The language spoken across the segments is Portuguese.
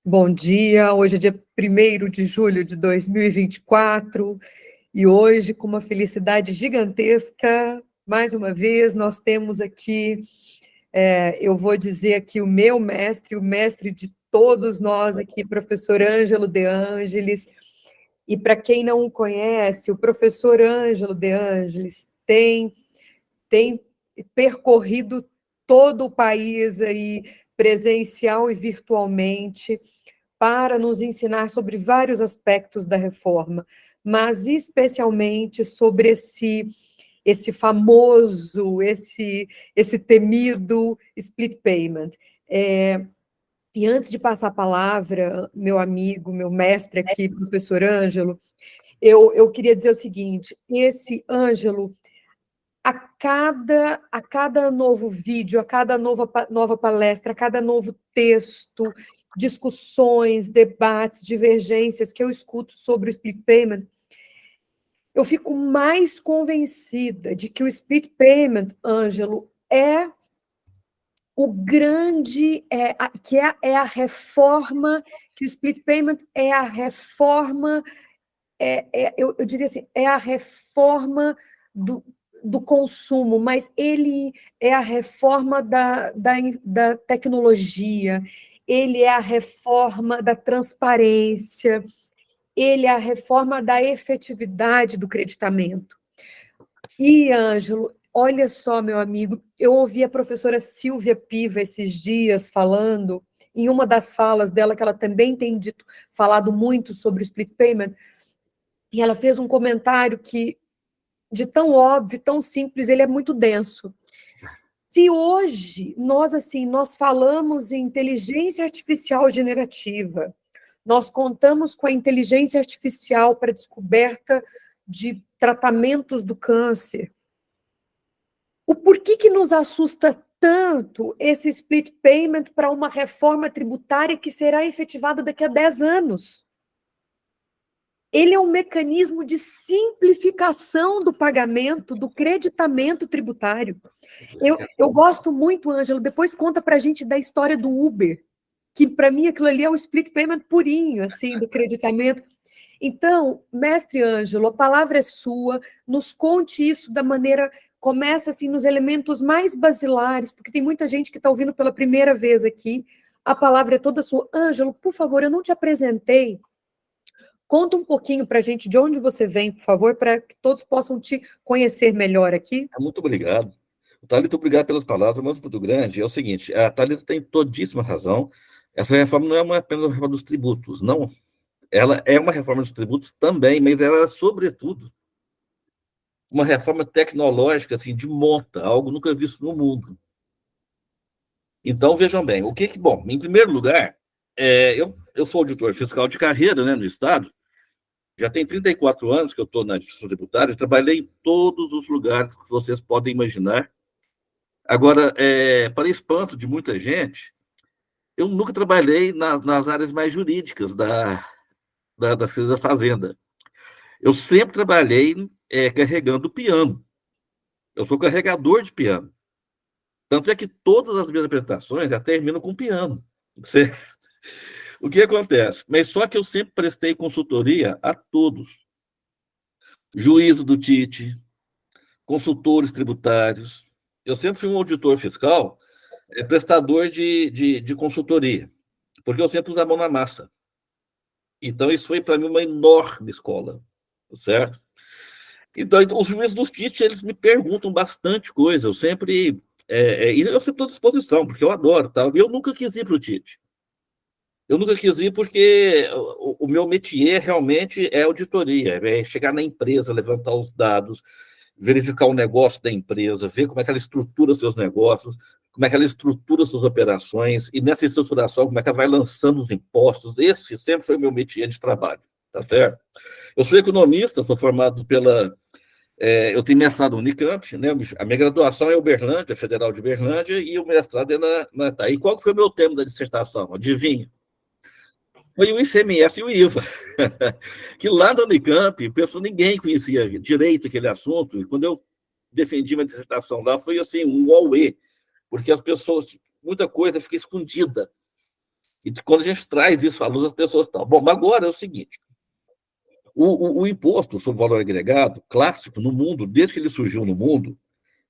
Bom dia, hoje é dia 1º de julho de 2024 e hoje, com uma felicidade gigantesca, mais uma vez, nós temos aqui, eu vou dizer aqui o meu mestre, o mestre de todos nós aqui, professor Ângelo De Angelis. E para quem não o conhece, o professor Ângelo De Angelis tem percorrido todo o país aí, presencial e virtualmente, para nos ensinar sobre vários aspectos da reforma, mas especialmente sobre esse famoso, esse temido split payment. E antes de passar a palavra, meu amigo, meu mestre aqui, professor Ângelo, eu queria dizer o seguinte: esse Ângelo, a cada novo vídeo, a cada nova palestra, a cada novo texto, discussões, debates, divergências que eu escuto sobre o split payment, eu fico mais convencida de que o split payment, Ângelo, é o grande, é a reforma, que o split payment é a reforma, eu diria assim, é a reforma do consumo, mas ele é a reforma da tecnologia, ele é a reforma da transparência, ele é a reforma da efetividade do creditamento. E, Ângelo, olha só, meu amigo, eu ouvi a professora Silvia Piva esses dias falando, em uma das falas dela, que ela também tem falado muito sobre o split payment, e ela fez um comentário que, de tão óbvio, tão simples, ele é muito denso. Se hoje nós falamos em inteligência artificial generativa, nós contamos com a inteligência artificial para descoberta de tratamentos do câncer, o porquê que nos assusta tanto esse split payment para uma reforma tributária que será efetivada daqui a 10 anos? Ele é um mecanismo de simplificação do pagamento, do creditamento tributário. Eu gosto muito, Ângelo, depois conta para a gente da história do Uber, que para mim aquilo ali é o split payment purinho, assim, do creditamento. Então, mestre Ângelo, a palavra é sua, nos conte isso da maneira, começa assim nos elementos mais basilares, porque tem muita gente que está ouvindo pela primeira vez aqui, a palavra é toda sua. Ângelo, por favor, eu não te apresentei, conta um pouquinho para a gente de onde você vem, por favor, para que todos possam te conhecer melhor aqui. Muito obrigado. Thalita, obrigado pelas palavras, mas muito grande. É o seguinte, a Thalita tem todíssima razão. Essa reforma não é apenas uma reforma dos tributos, não. Ela é uma reforma dos tributos também, mas ela é, sobretudo, uma reforma tecnológica, assim, de monta, algo nunca visto no mundo. Então, vejam bem, bom, em primeiro lugar, eu sou auditor fiscal de carreira, né, no Estado, já tem 34 anos que eu estou na administração tributária, trabalhei em todos os lugares que vocês podem imaginar. Agora, para espanto de muita gente, eu nunca trabalhei nas áreas mais jurídicas das coisas da fazenda. Eu sempre trabalhei carregando piano. Eu sou carregador de piano. Tanto é que todas as minhas apresentações já terminam com piano. O que acontece? Mas só que eu sempre prestei consultoria a todos. Juízo do TIT, consultores tributários. Eu sempre fui um auditor fiscal, prestador de consultoria, porque eu sempre uso a mão na massa. Então, isso foi para mim uma enorme escola, certo? Então os juízes dos TIT, eles me perguntam bastante coisa, eu sempre estou à disposição, porque eu adoro, tá? Eu nunca quis ir para o TIT. Eu nunca quis ir porque o meu métier realmente é auditoria, é chegar na empresa, levantar os dados, verificar o negócio da empresa, ver como é que ela estrutura seus negócios, como é que ela estrutura suas operações, e nessa estruturação, como é que ela vai lançando os impostos. Esse sempre foi o meu métier de trabalho, tá certo? Eu sou economista, sou formado eu tenho mestrado no Unicamp, né? A minha graduação é Uberlândia, Federal de Uberlândia, e o mestrado é na TAI. E qual que foi o meu tema da dissertação? Adivinha? Foi o ICMS e o IVA. Que lá na Unicamp, ninguém conhecia direito aquele assunto, e quando eu defendi minha dissertação lá, foi assim, um auê, porque as pessoas muita coisa fica escondida. E quando a gente traz isso à luz, as pessoas estão. Bom, agora é o seguinte: o imposto sobre valor agregado, clássico no mundo, desde que ele surgiu no mundo,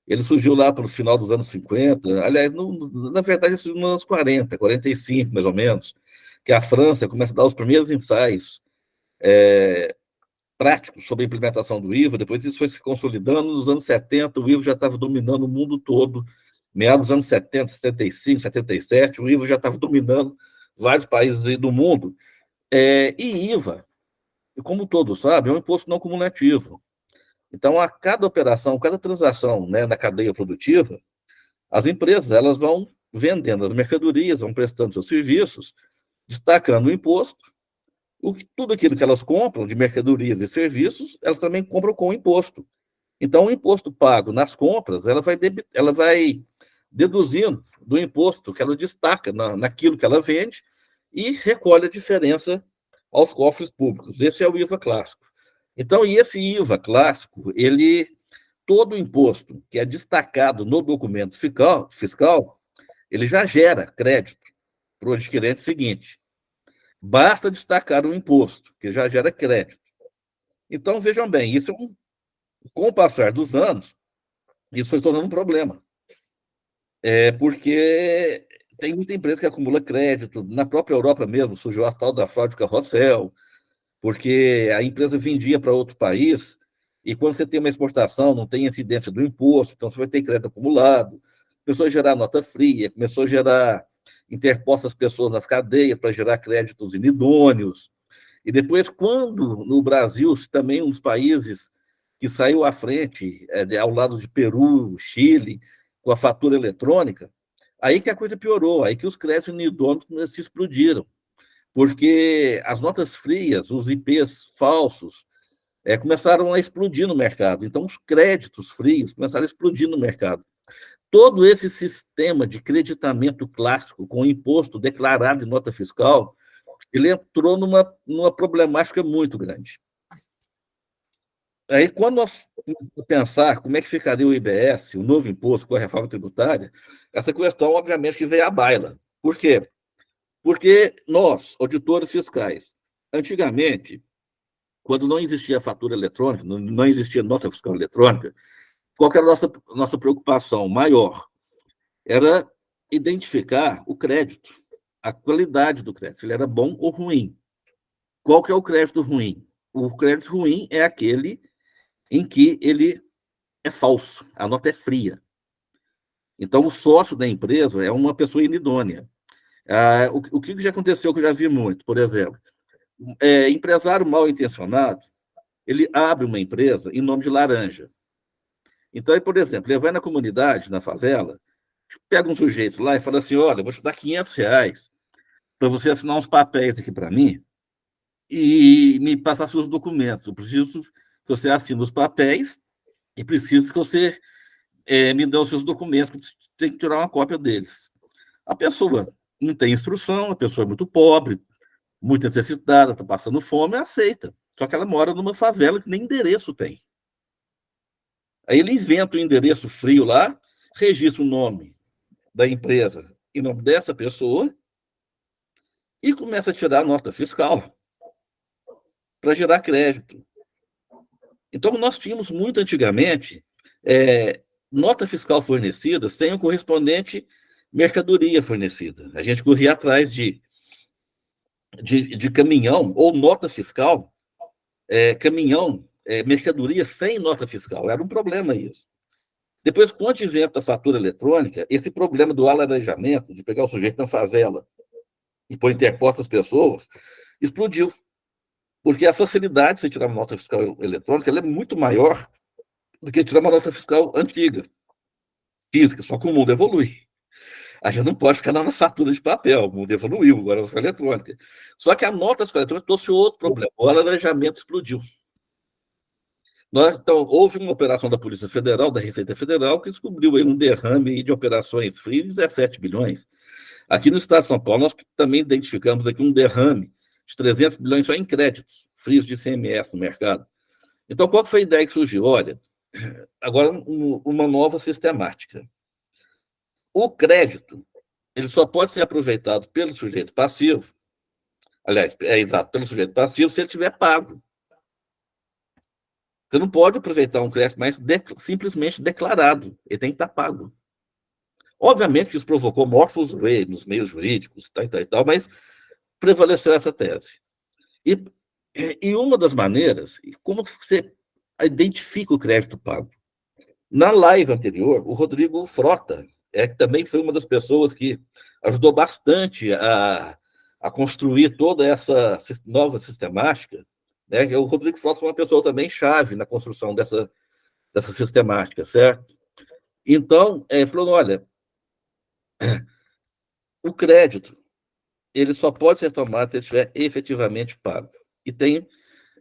ele surgiu lá para o final dos anos 50, aliás, na verdade, ele surgiu nos anos 40, 45, mais ou menos, que a França começa a dar os primeiros ensaios práticos sobre a implementação do IVA, depois isso foi se consolidando, nos anos 70 o IVA já estava dominando o mundo todo, meados dos anos 70, 75, 77, o IVA já estava dominando vários países do mundo, e IVA, como todos sabem, é um imposto não cumulativo. Então, a cada operação, cada transação, né, na cadeia produtiva, as empresas elas vão vendendo as mercadorias, vão prestando seus serviços, destacando o imposto. Tudo aquilo que elas compram de mercadorias e serviços, elas também compram com imposto. Então, o imposto pago nas compras, ela vai deduzindo do imposto que ela destaca naquilo que ela vende e recolhe a diferença aos cofres públicos. Esse é o IVA clássico. Então, e esse IVA clássico, todo o imposto que é destacado no documento fiscal, ele já gera crédito para o adquirente seguinte. Basta destacar o imposto, que já gera crédito. Então, vejam bem, com o passar dos anos, isso foi se tornando um problema. Porque tem muita empresa que acumula crédito. Na própria Europa mesmo, surgiu a tal da fraude carrossel, porque a empresa vendia para outro país, e quando você tem uma exportação, não tem incidência do imposto, então você vai ter crédito acumulado. Começou a gerar nota fria, começou a interpor as pessoas nas cadeias para gerar créditos inidôneos. E depois, quando no Brasil, também um dos países que saiu à frente, ao lado de Peru, Chile, com a fatura eletrônica, aí que a coisa piorou, aí que os créditos inidôneos se explodiram, porque as notas frias, os IPs falsos, começaram a explodir no mercado. Então, os créditos frios começaram a explodir no mercado. Todo esse sistema de creditamento clássico, com imposto declarado em nota fiscal, ele entrou numa problemática muito grande. Aí, quando nós pensar como é que ficaria o IBS, o novo imposto com a reforma tributária, essa questão, obviamente, que veio à baila. Por quê? Porque nós, auditores fiscais, antigamente, quando não existia fatura eletrônica, não existia nota fiscal eletrônica, qual que era a nossa preocupação maior? Era identificar o crédito, a qualidade do crédito, se ele era bom ou ruim. Qual que é o crédito ruim? O crédito ruim é aquele em que ele é falso, a nota é fria. Então, o sócio da empresa é uma pessoa inidônea. O que já aconteceu, que eu já vi muito, por exemplo, empresário mal intencionado, ele abre uma empresa em nome de laranja. Então, por exemplo, ele vai na comunidade, na favela, pega um sujeito lá e fala assim: olha, eu vou te dar R$500 para você assinar uns papéis aqui para mim e me passar seus documentos. Eu preciso que você assine os papéis e preciso que você me dê os seus documentos, porque tem que tirar uma cópia deles. A pessoa não tem instrução, a pessoa é muito pobre, muito necessitada, está passando fome, aceita. Só que ela mora numa favela que nem endereço tem. Aí ele inventa um endereço frio lá, registra o nome da empresa em nome dessa pessoa e começa a tirar a nota fiscal para gerar crédito. Então, nós tínhamos muito antigamente nota fiscal fornecida sem o correspondente mercadoria fornecida. A gente corria atrás de caminhão ou nota fiscal, caminhão, mercadoria sem nota fiscal. Era um problema isso. Depois, com o advento da fatura eletrônica, esse problema do alaranjamento, de pegar o sujeito na favela e pôr interpostas as pessoas, explodiu. Porque a facilidade de você tirar uma nota fiscal eletrônica ela é muito maior do que tirar uma nota fiscal antiga, física, só que o mundo evolui. A gente não pode ficar na fatura de papel, o mundo evoluiu, agora a eletrônica. Só que a nota fiscal eletrônica trouxe outro problema, o alaranjamento explodiu. Então, houve uma operação da Polícia Federal, da Receita Federal, que descobriu aí um derrame de operações frias de 17 bilhões. Aqui no estado de São Paulo, nós também identificamos aqui um derrame de 300 bilhões só em créditos frios de ICMS no mercado. Então, qual foi a ideia que surgiu? Olha, agora uma nova sistemática. O crédito, ele só pode ser aproveitado pelo sujeito passivo, aliás, é exato, pelo sujeito passivo, se ele tiver pago. Você não pode aproveitar um crédito mais simplesmente declarado, ele tem que estar pago. Obviamente que isso provocou maior fuzuê nos meios jurídicos, e tal, mas prevaleceu essa tese. E uma das maneiras, como você identifica o crédito pago? Na live anterior, o Rodrigo Frota, que também foi uma das pessoas que ajudou bastante a construir toda essa nova sistemática, né? O Rodrigo Frota foi uma pessoa também chave na construção dessa sistemática, certo? Então, falou, olha, o crédito, ele só pode ser tomado se estiver efetivamente pago. E tem...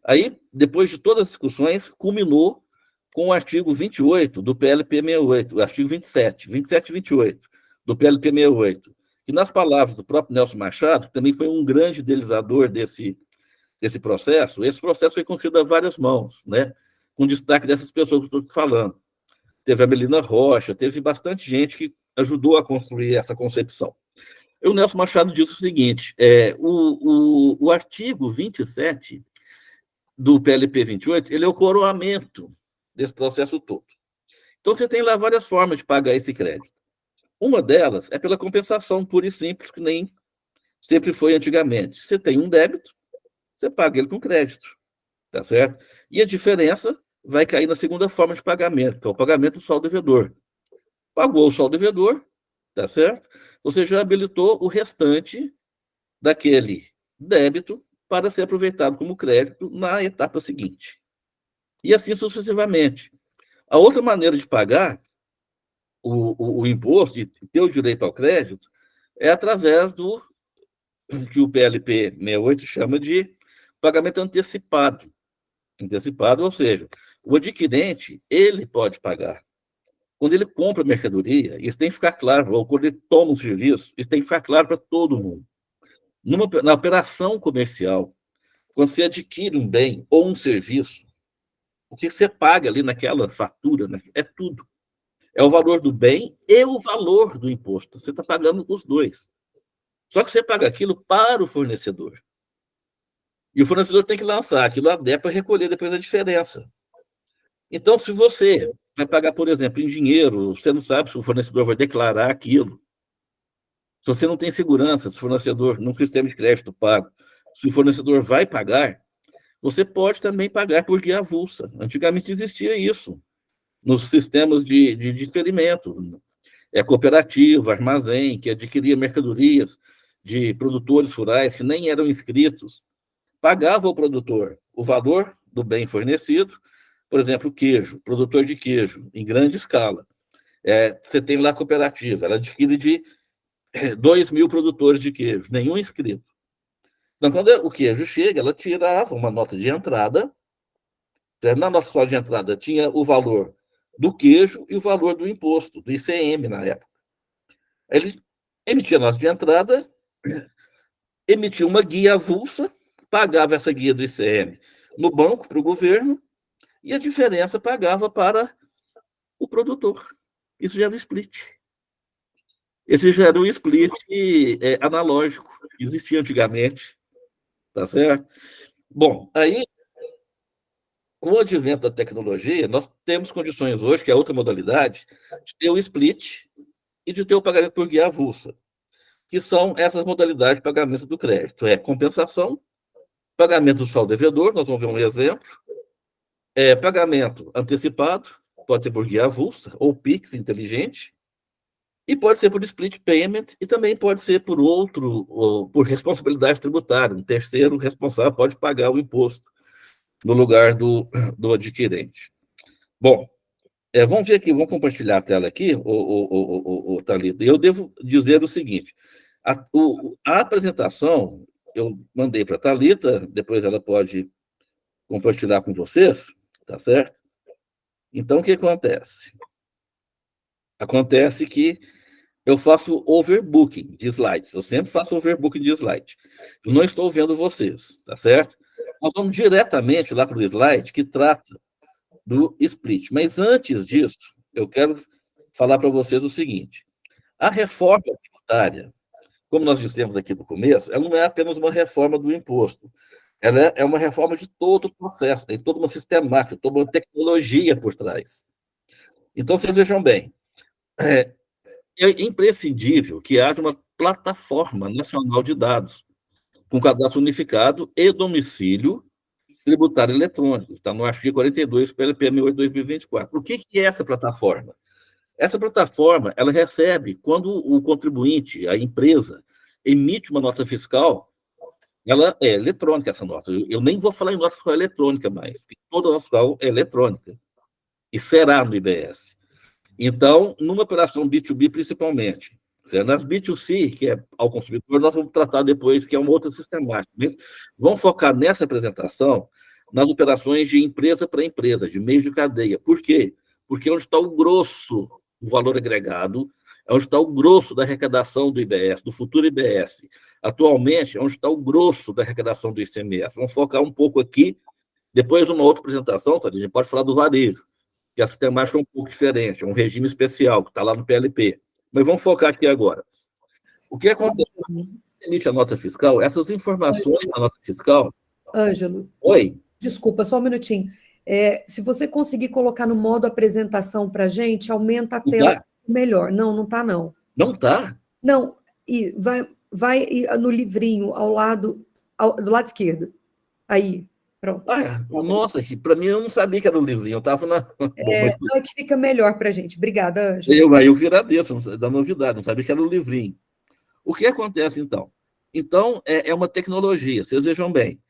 Aí, depois de todas as discussões, culminou com o artigo 28 do PLP 68, o artigo 27 e 28 do PLP 68, que, nas palavras do próprio Nelson Machado, que também foi um grande idealizador desse processo, esse processo foi construído a várias mãos, né? Com destaque dessas pessoas que eu estou falando. Teve a Melina Rocha, teve bastante gente que ajudou a construir essa concepção. E o Nelson Machado diz o seguinte, o artigo 27 do PLP 28, ele é o coroamento desse processo todo. Então, você tem lá várias formas de pagar esse crédito. Uma delas é pela compensação pura e simples, que nem sempre foi antigamente. Você tem um débito, você paga ele com crédito, tá certo? E a diferença vai cair na segunda forma de pagamento, que é o pagamento do saldo devedor. Pagou o saldo devedor, tá certo? Você já habilitou o restante daquele débito para ser aproveitado como crédito na etapa seguinte. E assim sucessivamente. A outra maneira de pagar o imposto e ter o direito ao crédito é através do que o PLP 68 chama de pagamento antecipado. Antecipado, ou seja, o adquirente, ele pode pagar. Quando ele compra mercadoria, isso tem que ficar claro, ou quando ele toma um serviço, isso tem que ficar claro para todo mundo. Na operação comercial, quando você adquire um bem ou um serviço, o que você paga ali naquela fatura, né, é tudo. É o valor do bem e o valor do imposto. Você está pagando os dois. Só que você paga aquilo para o fornecedor. E o fornecedor tem que lançar aquilo a DEP para recolher depois a diferença. Então, se você vai pagar, por exemplo, em dinheiro, você não sabe se o fornecedor vai declarar aquilo. Se você não tem segurança, se o fornecedor, num sistema de crédito pago, se o fornecedor vai pagar, você pode também pagar por guia avulsa. Antigamente existia isso nos sistemas de diferimento. Cooperativa, armazém, que adquiria mercadorias de produtores rurais que nem eram inscritos, pagava ao produtor o valor do bem fornecido, por exemplo, queijo, produtor de queijo, em grande escala. Você tem lá a cooperativa, ela adquire de 2.000 produtores de queijo, nenhum inscrito. Então, quando o queijo chega, ela tirava uma nota de entrada, na nossa nota de entrada tinha o valor do queijo e o valor do imposto, do ICM na época. Ele emitia a nota de entrada, emitia uma guia avulsa, pagava essa guia do ICM no banco, para o governo, e a diferença pagava para o produtor. Isso já era o split. Esse já era um split analógico, que existia antigamente, tá certo? Bom, aí, com o advento da tecnologia, nós temos condições hoje, que é outra modalidade, de ter o split e de ter o pagamento por guia avulsa, que são essas modalidades de pagamento do crédito. Compensação, pagamento do saldo devedor, nós vamos ver um exemplo, pagamento antecipado, pode ser por guia avulsa, ou PIX inteligente, e pode ser por split payment, e também pode ser por por responsabilidade tributária. Um terceiro responsável pode pagar o imposto no lugar do adquirente. Bom, vamos ver aqui, vamos compartilhar a tela aqui, o Thalita. Eu devo dizer o seguinte, a apresentação eu mandei para a Thalita, depois ela pode compartilhar com vocês, tá certo? Então, o que acontece? Acontece que eu faço overbooking de slides. Eu sempre faço overbooking de slide. Eu não estou vendo vocês, tá certo? Nós vamos diretamente lá para o slide que trata do split. Mas antes disso, eu quero falar para vocês o seguinte. A reforma tributária, como nós dissemos aqui no começo, ela não é apenas uma reforma do imposto, ela é uma reforma de todo o processo, tem toda uma sistemática, toda uma tecnologia por trás. Então, vocês vejam bem, é, é imprescindível que haja uma plataforma nacional de dados, com cadastro unificado e domicílio tributário eletrônico. Está no artigo 42 do PLP 68/2024. O que é essa plataforma? Essa plataforma, ela recebe, quando o contribuinte, a empresa, emite uma nota fiscal, ela é eletrônica, essa nota. Eu nem vou falar em nota fiscal eletrônica mais, porque toda nota fiscal é eletrônica, e será no IBS. Então, numa operação B2B, principalmente, certo? Nas B2C, que é ao consumidor, nós vamos tratar depois, que é uma outra sistemática. Mas vamos focar nessa apresentação nas operações de empresa para empresa, de meio de cadeia. Por quê? Porque é onde está o grosso do valor agregado, é onde está o grosso da arrecadação do IBS, do futuro IBS. Atualmente, é onde está o grosso da arrecadação do ICMS. Vamos focar um pouco aqui, depois uma outra apresentação, tá? A gente pode falar do varejo, que a sistemática é um pouco diferente, é um regime especial, que está lá no PLP. Mas vamos focar aqui agora. O que acontece? Quando emite a nota fiscal, essas informações da nota fiscal... Ângelo. Oi? Desculpa, só um minutinho. Se você conseguir colocar no modo apresentação para a gente, aumenta a tela melhor. Não está, não. Não está? Não, e vai no livrinho, do lado esquerdo. Aí, pronto. Nossa, para mim eu não sabia que era o livrinho, eu estava na... Não, é que fica melhor para a gente. Obrigada, Ângelo. Eu que agradeço da novidade, não sabia que era o livrinho. O que acontece, então? Então, é uma tecnologia, vocês vejam bem.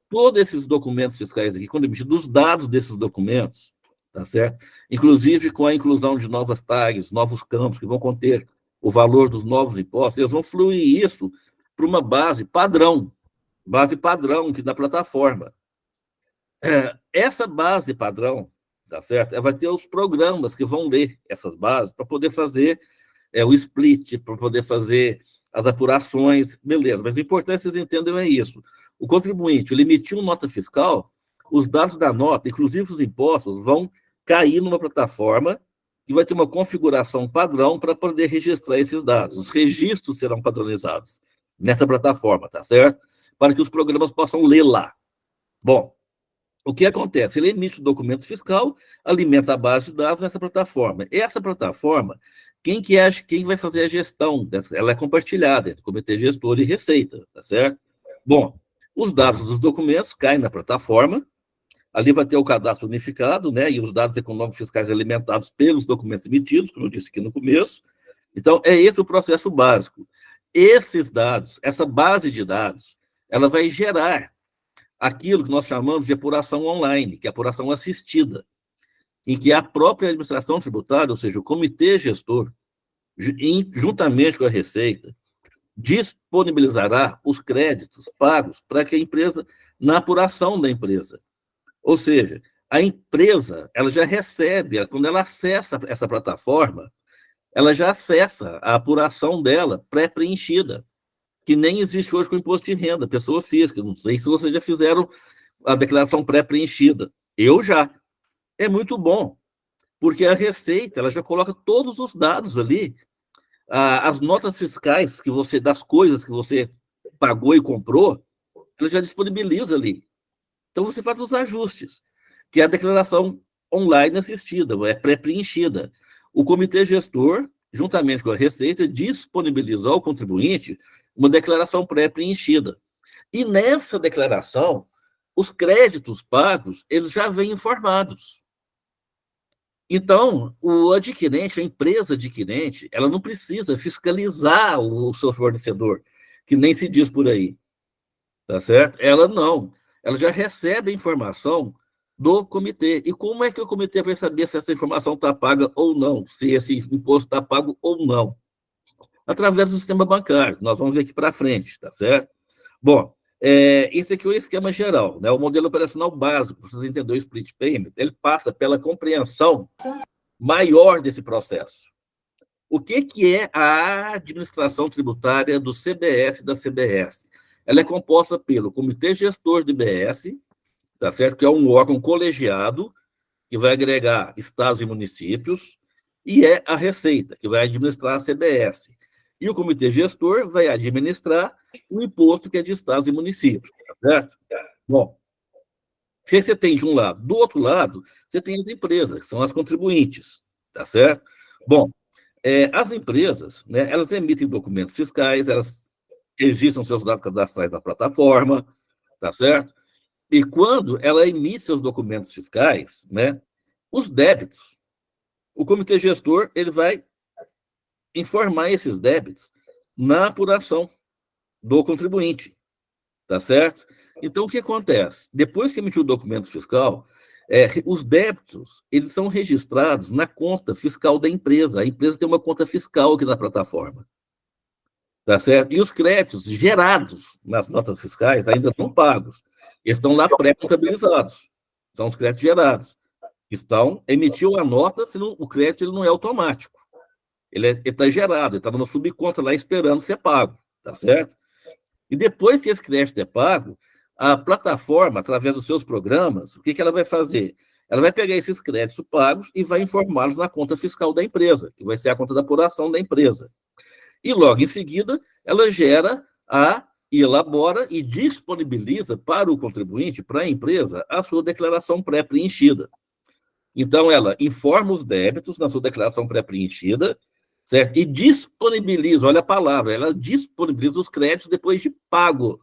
Todos esses documentos fiscais aqui, quando emitidos, os dados desses documentos, tá certo? Inclusive com a inclusão de novas tags, novos campos que vão conter o valor dos novos impostos, eles vão fluir isso para uma base padrão que da plataforma. Essa base padrão, tá certo? Vai ter os programas que vão ler essas bases para poder fazer o split, para poder fazer as apurações, beleza. Mas o importante vocês entendam é isso. O contribuinte, ele emitiu uma nota fiscal, os dados da nota, inclusive os impostos, vão cair numa plataforma que vai ter uma configuração padrão para poder registrar esses dados. Os registros serão padronizados nessa plataforma, tá certo? Para que os programas possam ler lá. Bom, o que acontece? Ele emite o documento fiscal, alimenta a base de dados nessa plataforma. Essa plataforma, quem vai fazer a gestão dessa? Ela é compartilhada entre o Comitê Gestor e Receita, tá certo? Bom, os dados dos documentos caem na plataforma, ali vai ter o cadastro unificado, né, e os dados econômicos fiscais alimentados pelos documentos emitidos, como eu disse aqui no começo. Então, é esse o processo básico. Esses dados, essa base de dados, ela vai gerar aquilo que nós chamamos de apuração online, que é apuração assistida, em que a própria administração tributária, ou seja, o comitê gestor, juntamente com a Receita, disponibilizará os créditos pagos para que a empresa, na apuração da empresa. Ou seja, a empresa, ela já recebe, quando ela acessa essa plataforma, ela já acessa a apuração dela pré-preenchida, que nem existe hoje com o imposto de renda, pessoa física. Não sei se vocês já fizeram a declaração pré-preenchida. Eu já. É muito bom, porque a Receita, ela já coloca todos os dados ali, as notas fiscais das coisas que você pagou e comprou, ela já disponibiliza ali. Então, você faz os ajustes, que é a declaração online assistida, é pré-preenchida. O comitê gestor, juntamente com a Receita, disponibiliza ao contribuinte uma declaração pré-preenchida. E nessa declaração, os créditos pagos, eles já vêm informados. Então, o adquirente, a empresa adquirente, ela não precisa fiscalizar o seu fornecedor, que nem se diz por aí, tá certo? Ela não. Ela já recebe a informação do comitê. E como é que o comitê vai saber se essa informação está paga ou não, se esse imposto está pago ou não? Através do sistema bancário. Nós vamos ver aqui para frente, tá certo? Bom, esse aqui é o esquema geral, né? O modelo operacional básico, para vocês entenderem o split payment, ele passa pela compreensão maior desse processo. O que é a administração tributária do CBS e da CBS? Ela é composta pelo Comitê Gestor do IBS, tá certo? Que é um órgão colegiado que vai agregar estados e municípios, e é a Receita, que vai administrar a CBS. E o comitê gestor vai administrar o imposto que é de estados e municípios, tá certo? Bom, se você tem de um lado. Do outro lado, você tem as empresas, que são as contribuintes, tá certo? Bom, as empresas, né, elas emitem documentos fiscais, elas registram seus dados cadastrais na plataforma, tá certo? E quando ela emite seus documentos fiscais, né, os débitos, o comitê gestor ele vai informar esses débitos na apuração do contribuinte, tá certo? Então, o que acontece? Depois que emitiu o documento fiscal, os débitos eles são registrados na conta fiscal da empresa. A empresa tem uma conta fiscal aqui na plataforma, tá certo? E os créditos gerados nas notas fiscais ainda estão pagos. Eles estão lá pré-contabilizados. São os créditos gerados. Emitiu a nota, senão o crédito ele não é automático. Ele está gerado, ele está numa subconta lá esperando ser pago, tá certo? E depois que esse crédito é pago, a plataforma, através dos seus programas, o que ela vai fazer? Ela vai pegar esses créditos pagos e vai informá-los na conta fiscal da empresa, que vai ser a conta da apuração da empresa. E logo em seguida, ela elabora e disponibiliza para o contribuinte, para a empresa, a sua declaração pré-preenchida. Então, ela informa os débitos na sua declaração pré-preenchida, certo? E disponibiliza, olha a palavra, ela disponibiliza os créditos depois de pago.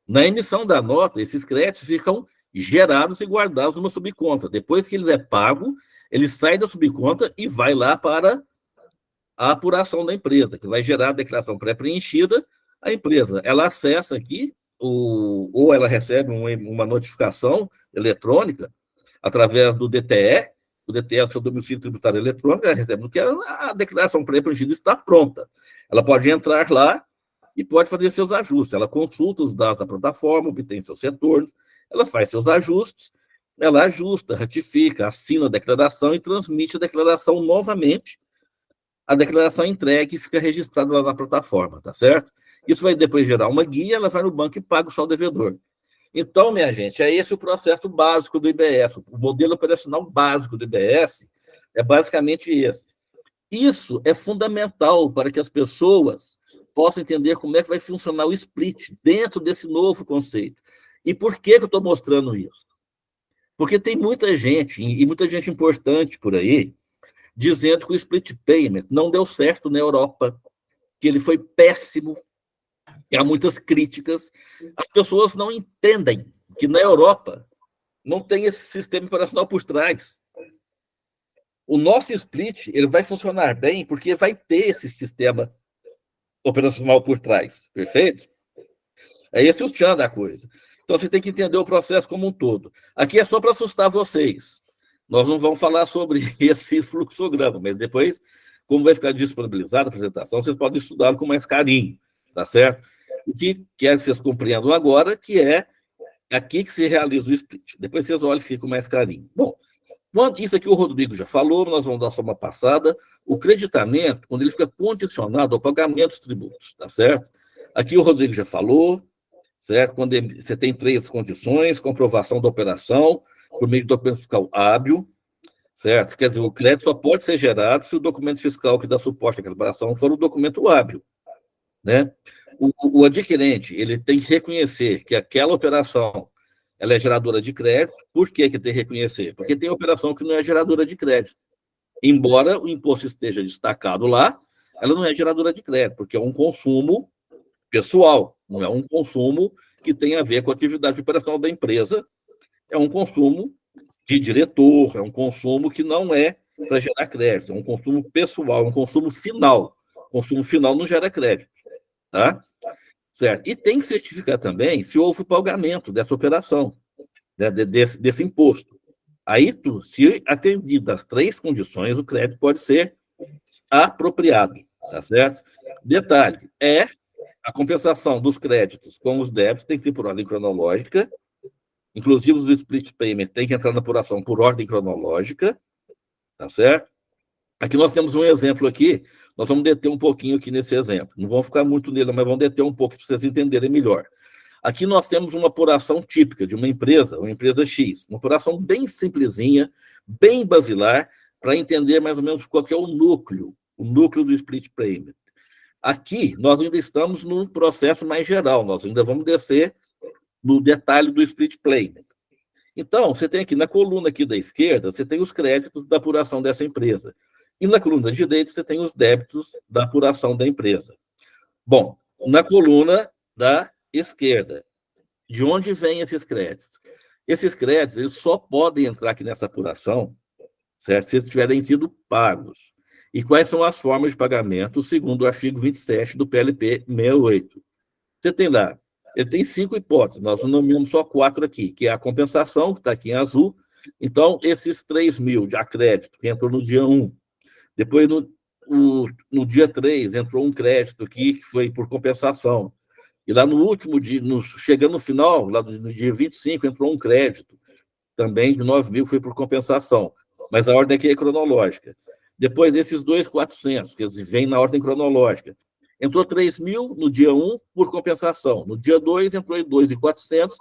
Na emissão da nota, esses créditos ficam gerados e guardados numa subconta. Depois que ele é pago, ele sai da subconta e vai lá para a apuração da empresa, que vai gerar a declaração pré-preenchida. A empresa, ela acessa aqui, ou ela recebe uma notificação eletrônica através do DTE, o DTE é o seu domicílio tributário eletrônico, ela recebe que a declaração pré-preenchida está pronta. Ela pode entrar lá e pode fazer seus ajustes. Ela consulta os dados da plataforma, obtém seus retornos, ela faz seus ajustes, ela ajusta, ratifica, assina a declaração e transmite a declaração novamente. A declaração entregue e fica registrada lá na plataforma, tá certo? Isso vai depois gerar uma guia, ela vai no banco e paga o saldo devedor. Então, minha gente, é esse o processo básico do IBS. O modelo operacional básico do IBS é basicamente esse. Isso é fundamental para que as pessoas possam entender como é que vai funcionar o split dentro desse novo conceito. E por que eu estou mostrando isso? Porque tem muita gente, e muita gente importante por aí, dizendo que o split payment não deu certo na Europa, que ele foi péssimo, que há muitas críticas. As pessoas não entendem que na Europa não tem esse sistema operacional por trás. O nosso split ele vai funcionar bem porque vai ter esse sistema operacional por trás, perfeito? É esse o tchan da coisa. Então, você tem que entender o processo como um todo. Aqui é só para assustar vocês. Nós não vamos falar sobre esse fluxograma, mas depois, como vai ficar disponibilizada a apresentação, vocês podem estudá-lo com mais carinho, tá certo? O que quero que vocês compreendam agora, que é aqui que se realiza o split. Depois vocês olhem e ficam com mais carinho. Bom, isso aqui o Rodrigo já falou, nós vamos dar só uma passada. O creditamento, quando ele fica condicionado ao pagamento dos tributos, tá certo? Aqui o Rodrigo já falou, certo? Quando você tem 3 condições: comprovação da operação por meio de documento fiscal hábil, certo? Quer dizer, o crédito só pode ser gerado se o documento fiscal que dá suporte àquela operação for um documento hábil, né? O adquirente, ele tem que reconhecer que aquela operação ela é geradora de crédito. Por que tem que reconhecer? Porque tem operação que não é geradora de crédito. Embora o imposto esteja destacado lá, ela não é geradora de crédito, porque é um consumo pessoal, não é um consumo que tem a ver com a atividade operacional da empresa, é um consumo de diretor, é um consumo que não é para gerar crédito, é um consumo pessoal, um consumo final. O consumo final não gera crédito, tá? Certo? E tem que certificar também se houve o pagamento dessa operação, né, desse imposto. Aí, se atendido as 3 condições, o crédito pode ser apropriado, tá certo? Detalhe, a compensação dos créditos com os débitos tem que ter por ordem cronológica, inclusive os split payment tem que entrar na apuração por ordem cronológica, tá certo? Aqui nós temos um exemplo aqui, nós vamos deter um pouquinho aqui nesse exemplo. Não vamos ficar muito nele, mas vamos deter um pouco para vocês entenderem melhor. Aqui nós temos uma apuração típica de uma empresa X, uma apuração bem simplesinha, bem basilar, para entender mais ou menos qual que é o núcleo do split payment. Aqui, nós ainda estamos num processo mais geral, nós ainda vamos descer no detalhe do split payment. Então, você tem aqui na coluna aqui da esquerda, você tem os créditos da apuração dessa empresa. E na coluna da direita, você tem os débitos da apuração da empresa. Bom, na coluna da esquerda, de onde vêm esses créditos? Esses créditos eles só podem entrar aqui nessa apuração, certo? Se eles tiverem sido pagos. E quais são as formas de pagamento, segundo o artigo 27 do PLP 68? Você tem lá, ele tem 5 hipóteses, nós nomeamos só 4 aqui, que é a compensação, que está aqui em azul. Então, esses 3 mil de acrédito, que entrou no dia 1, depois no dia 3, entrou um crédito aqui, que foi por compensação. E lá no último dia, chegando no final, lá no dia 25, entrou um crédito, também de 9 mil, foi por compensação. Mas a ordem aqui é cronológica. Depois, esses 2.400, que eles vêm na ordem cronológica. Entrou 3 mil no dia 1 por compensação. No dia 2, entrou 2.400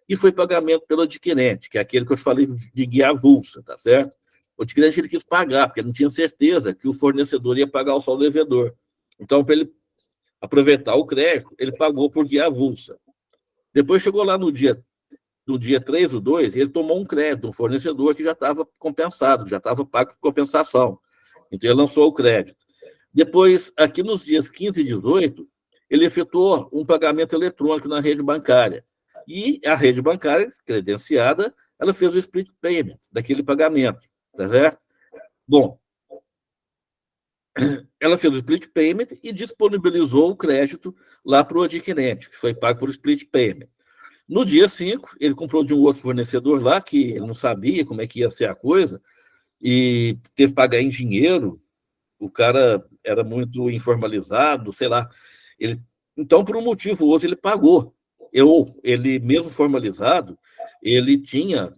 e foi pagamento pelo adquirente, que é aquele que eu te falei de guia avulsa, tá certo? O adquirente ele quis pagar, porque ele não tinha certeza que o fornecedor ia pagar o saldo devedor. Então, para ele aproveitar o crédito, ele pagou por guia avulsa. Depois chegou lá no dia 3 ou 2, ele tomou um crédito, um fornecedor que já estava compensado, já estava pago por compensação. Então, ele lançou o crédito. Depois, aqui nos dias 15 e 18, ele efetuou um pagamento eletrônico na rede bancária. E a rede bancária, credenciada, ela fez o split payment daquele pagamento, tá certo? Bom, ela fez o split payment e disponibilizou o crédito lá para o adquirente, que foi pago por split payment. No dia 5, ele comprou de um outro fornecedor lá, que ele não sabia como é que ia ser a coisa, e teve que pagar em dinheiro. O cara era muito informalizado, sei lá. Então, por um motivo ou outro, ele pagou. Ele, mesmo formalizado, ele tinha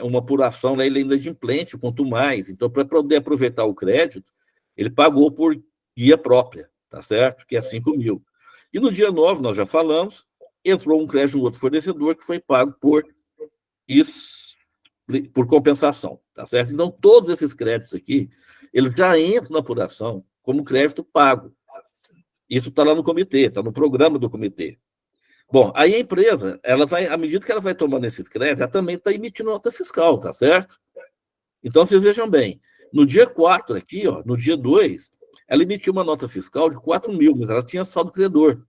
uma apuração na lei de implante, quanto mais. Então, para poder aproveitar o crédito, ele pagou por guia própria, tá certo? Que é 5 mil. E no dia 9, nós já falamos, entrou um crédito de um outro fornecedor que foi pago por compensação, tá certo? Então, todos esses créditos aqui, eles já entram na apuração como crédito pago. Isso está lá no comitê, está no programa do comitê. Bom, aí a empresa, ela vai, à medida que ela vai tomando esses créditos, ela também está emitindo nota fiscal, tá certo? Então, vocês vejam bem, no dia 4 aqui, ó, no dia 2, ela emitiu uma nota fiscal de 4 mil, mas ela tinha saldo credor.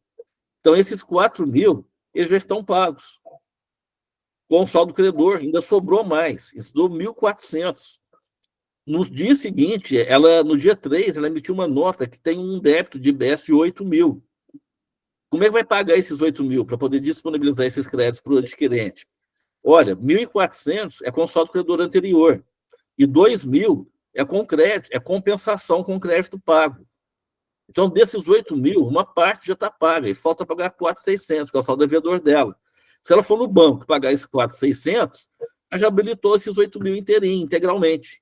Então, esses 4 mil, eles já estão pagos. Com o saldo credor, ainda sobrou mais, isso deu 1.400. No dia seguinte, no dia 3, ela emitiu uma nota que tem um débito de IBS de 8 mil. Como é que vai pagar esses 8 mil para poder disponibilizar esses créditos para o adquirente? Olha, 1.400 é com o saldo credor anterior e 2 mil é com crédito, é compensação com crédito pago. Então, desses 8 mil, uma parte já está paga e falta pagar 4.600, que é o saldo devedor dela. Se ela for no banco pagar esses 4.600, ela já habilitou esses 8 mil integralmente.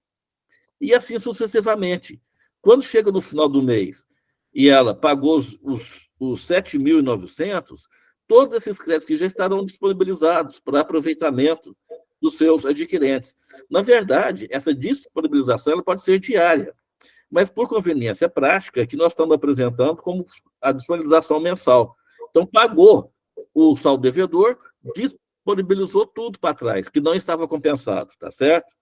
E assim sucessivamente. Quando chega no final do mês e ela pagou os 7.900, todos esses créditos que já estarão disponibilizados para aproveitamento dos seus adquirentes. Na verdade, essa disponibilização ela pode ser diária, mas por conveniência prática, que nós estamos apresentando como a disponibilização mensal. Então, pagou o saldo devedor, disponibilizou tudo para trás, que não estava compensado, tá certo?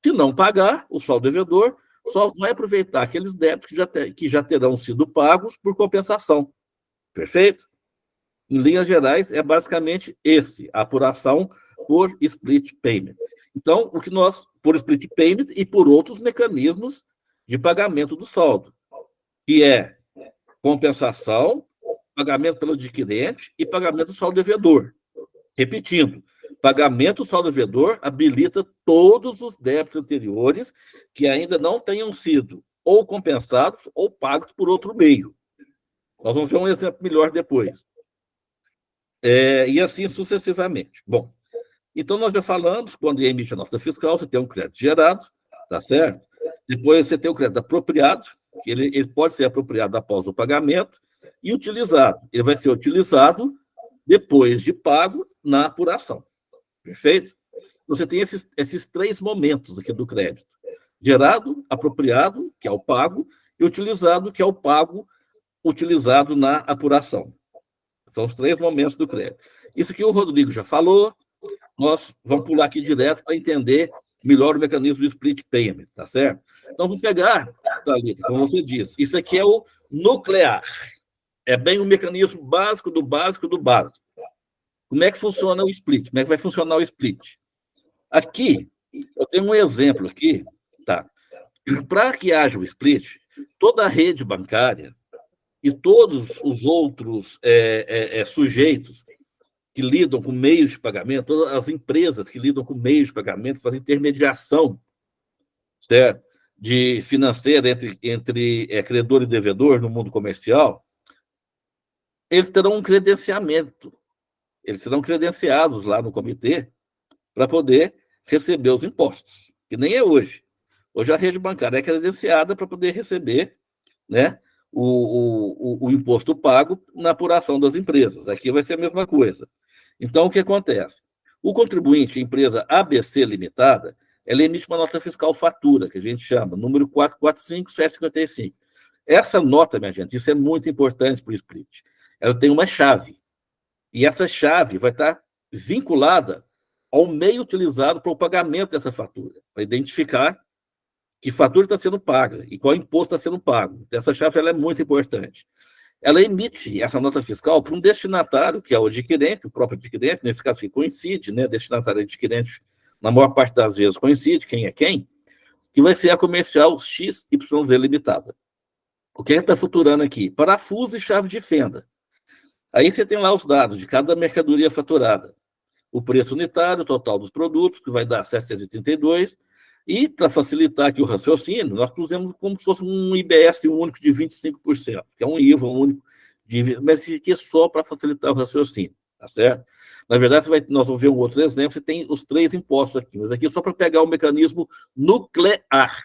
Se não pagar, o saldo devedor só vai aproveitar aqueles débitos que já terão sido pagos por compensação. Perfeito? Em linhas gerais, é basicamente a apuração por split payment. Então, por split payment e por outros mecanismos de pagamento do saldo, que é compensação, pagamento pelo adquirente e pagamento do saldo devedor. Repetindo, pagamento do saldo devedor habilita todos os débitos anteriores que ainda não tenham sido ou compensados ou pagos por outro meio. Nós vamos ver um exemplo melhor depois. E assim sucessivamente. Bom, então nós já falamos, quando emite a nota fiscal, você tem um crédito gerado, tá certo? Depois você tem o crédito apropriado, que ele pode ser apropriado após o pagamento, e utilizado. Ele vai ser utilizado depois de pago na apuração. Perfeito? Você tem esses 3 momentos aqui do crédito. Gerado, apropriado, que é o pago, e utilizado, que é o pago utilizado na apuração. São os 3 momentos do crédito. Isso que o Rodrigo já falou, nós vamos pular aqui direto para entender melhor o mecanismo do split payment, tá certo? Então, vamos pegar, Thalita, como você disse, isso aqui é o nuclear. É bem o mecanismo básico do básico do básico. Como é que funciona o split? Como é que vai funcionar o split? Aqui, eu tenho um exemplo aqui, tá? Para que haja o split, toda a rede bancária e todos os outros sujeitos que lidam com meios de pagamento, todas as empresas que lidam com meios de pagamento, fazem intermediação, certo? De financeira entre credor e devedor no mundo comercial, eles terão um credenciamento, eles serão credenciados lá no comitê para poder receber os impostos, que nem é hoje. Hoje a rede bancária é credenciada para poder receber, né, o imposto pago na apuração das empresas. Aqui vai ser a mesma coisa. Então, o que acontece? O contribuinte, empresa ABC Limitada, ela emite uma nota fiscal fatura, que a gente chama, número 445755. Essa nota, minha gente, isso é muito importante para o split. Ela tem uma chave. E essa chave vai estar vinculada ao meio utilizado para o pagamento dessa fatura, para identificar que fatura está sendo paga e qual imposto está sendo pago. Então, essa chave ela é muito importante. Ela emite essa nota fiscal para um destinatário, que é o adquirente, o próprio adquirente, nesse caso que coincide, né? Destinatário e adquirente, na maior parte das vezes coincide, quem é quem, que vai ser a comercial XYZ Limitada. O que está faturando aqui? Parafuso e chave de fenda. Aí você tem lá os dados de cada mercadoria faturada. O preço unitário, o total dos produtos, que vai dar 732, e, para facilitar aqui o raciocínio, nós pusemos como se fosse um IBS único de 25%, que é um IVA único, mas isso aqui é só para facilitar o raciocínio, tá certo? Na verdade, nós vamos ver um outro exemplo, você tem os 3 impostos aqui, mas aqui é só para pegar o mecanismo nuclear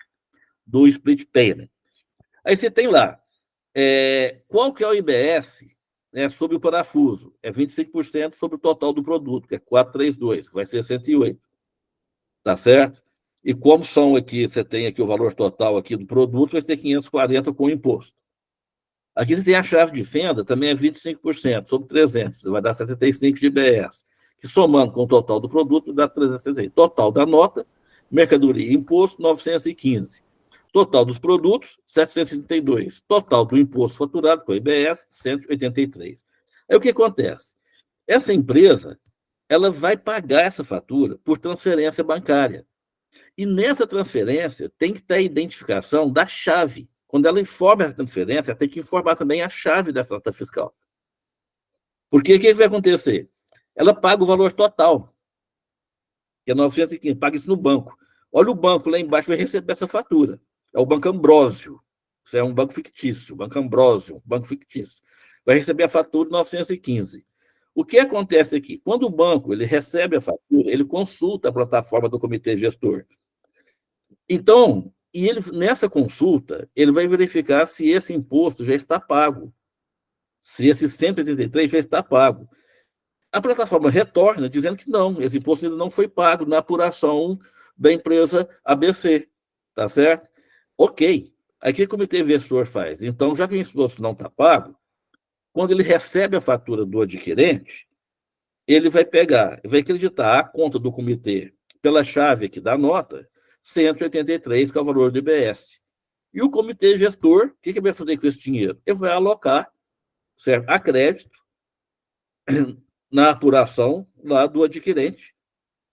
do split payment. Aí você tem lá, qual que é o IBS sobre o parafuso? É 25% sobre o total do produto, que é 432, que vai ser 108, tá certo? E como são aqui, você tem aqui o valor total aqui do produto, vai ser 540 com imposto. Aqui você tem a chave de fenda, também é 25% sobre 300, vai dar 75 de IBS, que somando com o total do produto dá 360. Total da nota, mercadoria e imposto, 915. Total dos produtos, 732. Total do imposto faturado com IBS, 183. Aí o que acontece? Essa empresa, ela vai pagar essa fatura por transferência bancária. E nessa transferência tem que ter a identificação da chave. Quando ela informa essa transferência, ela tem que informar também a chave dessa nota fiscal. Porque o que vai acontecer? Ela paga o valor total, que é 915, paga isso no banco. Olha o banco lá embaixo, vai receber essa fatura. É o Banco Ambrósio. Isso é um banco fictício, Banco Ambrósio, um banco fictício. Vai receber a fatura de 915. O que acontece aqui? Quando o banco ele recebe a fatura, ele consulta a plataforma do comitê gestor. Então, nessa consulta, ele vai verificar se esse imposto já está pago, se esse 183 já está pago. A plataforma retorna dizendo que não, esse imposto ainda não foi pago na apuração da empresa ABC, tá certo? Ok. Aí o que o comitê gestor faz? Então, já que o imposto não está pago, quando ele recebe a fatura do adquirente, ele vai vai acreditar a conta do comitê pela chave aqui da nota, 183, que é o valor do IBS. E o comitê gestor, o que ele vai fazer com esse dinheiro? Ele vai alocar, certo, a crédito na apuração lá do adquirente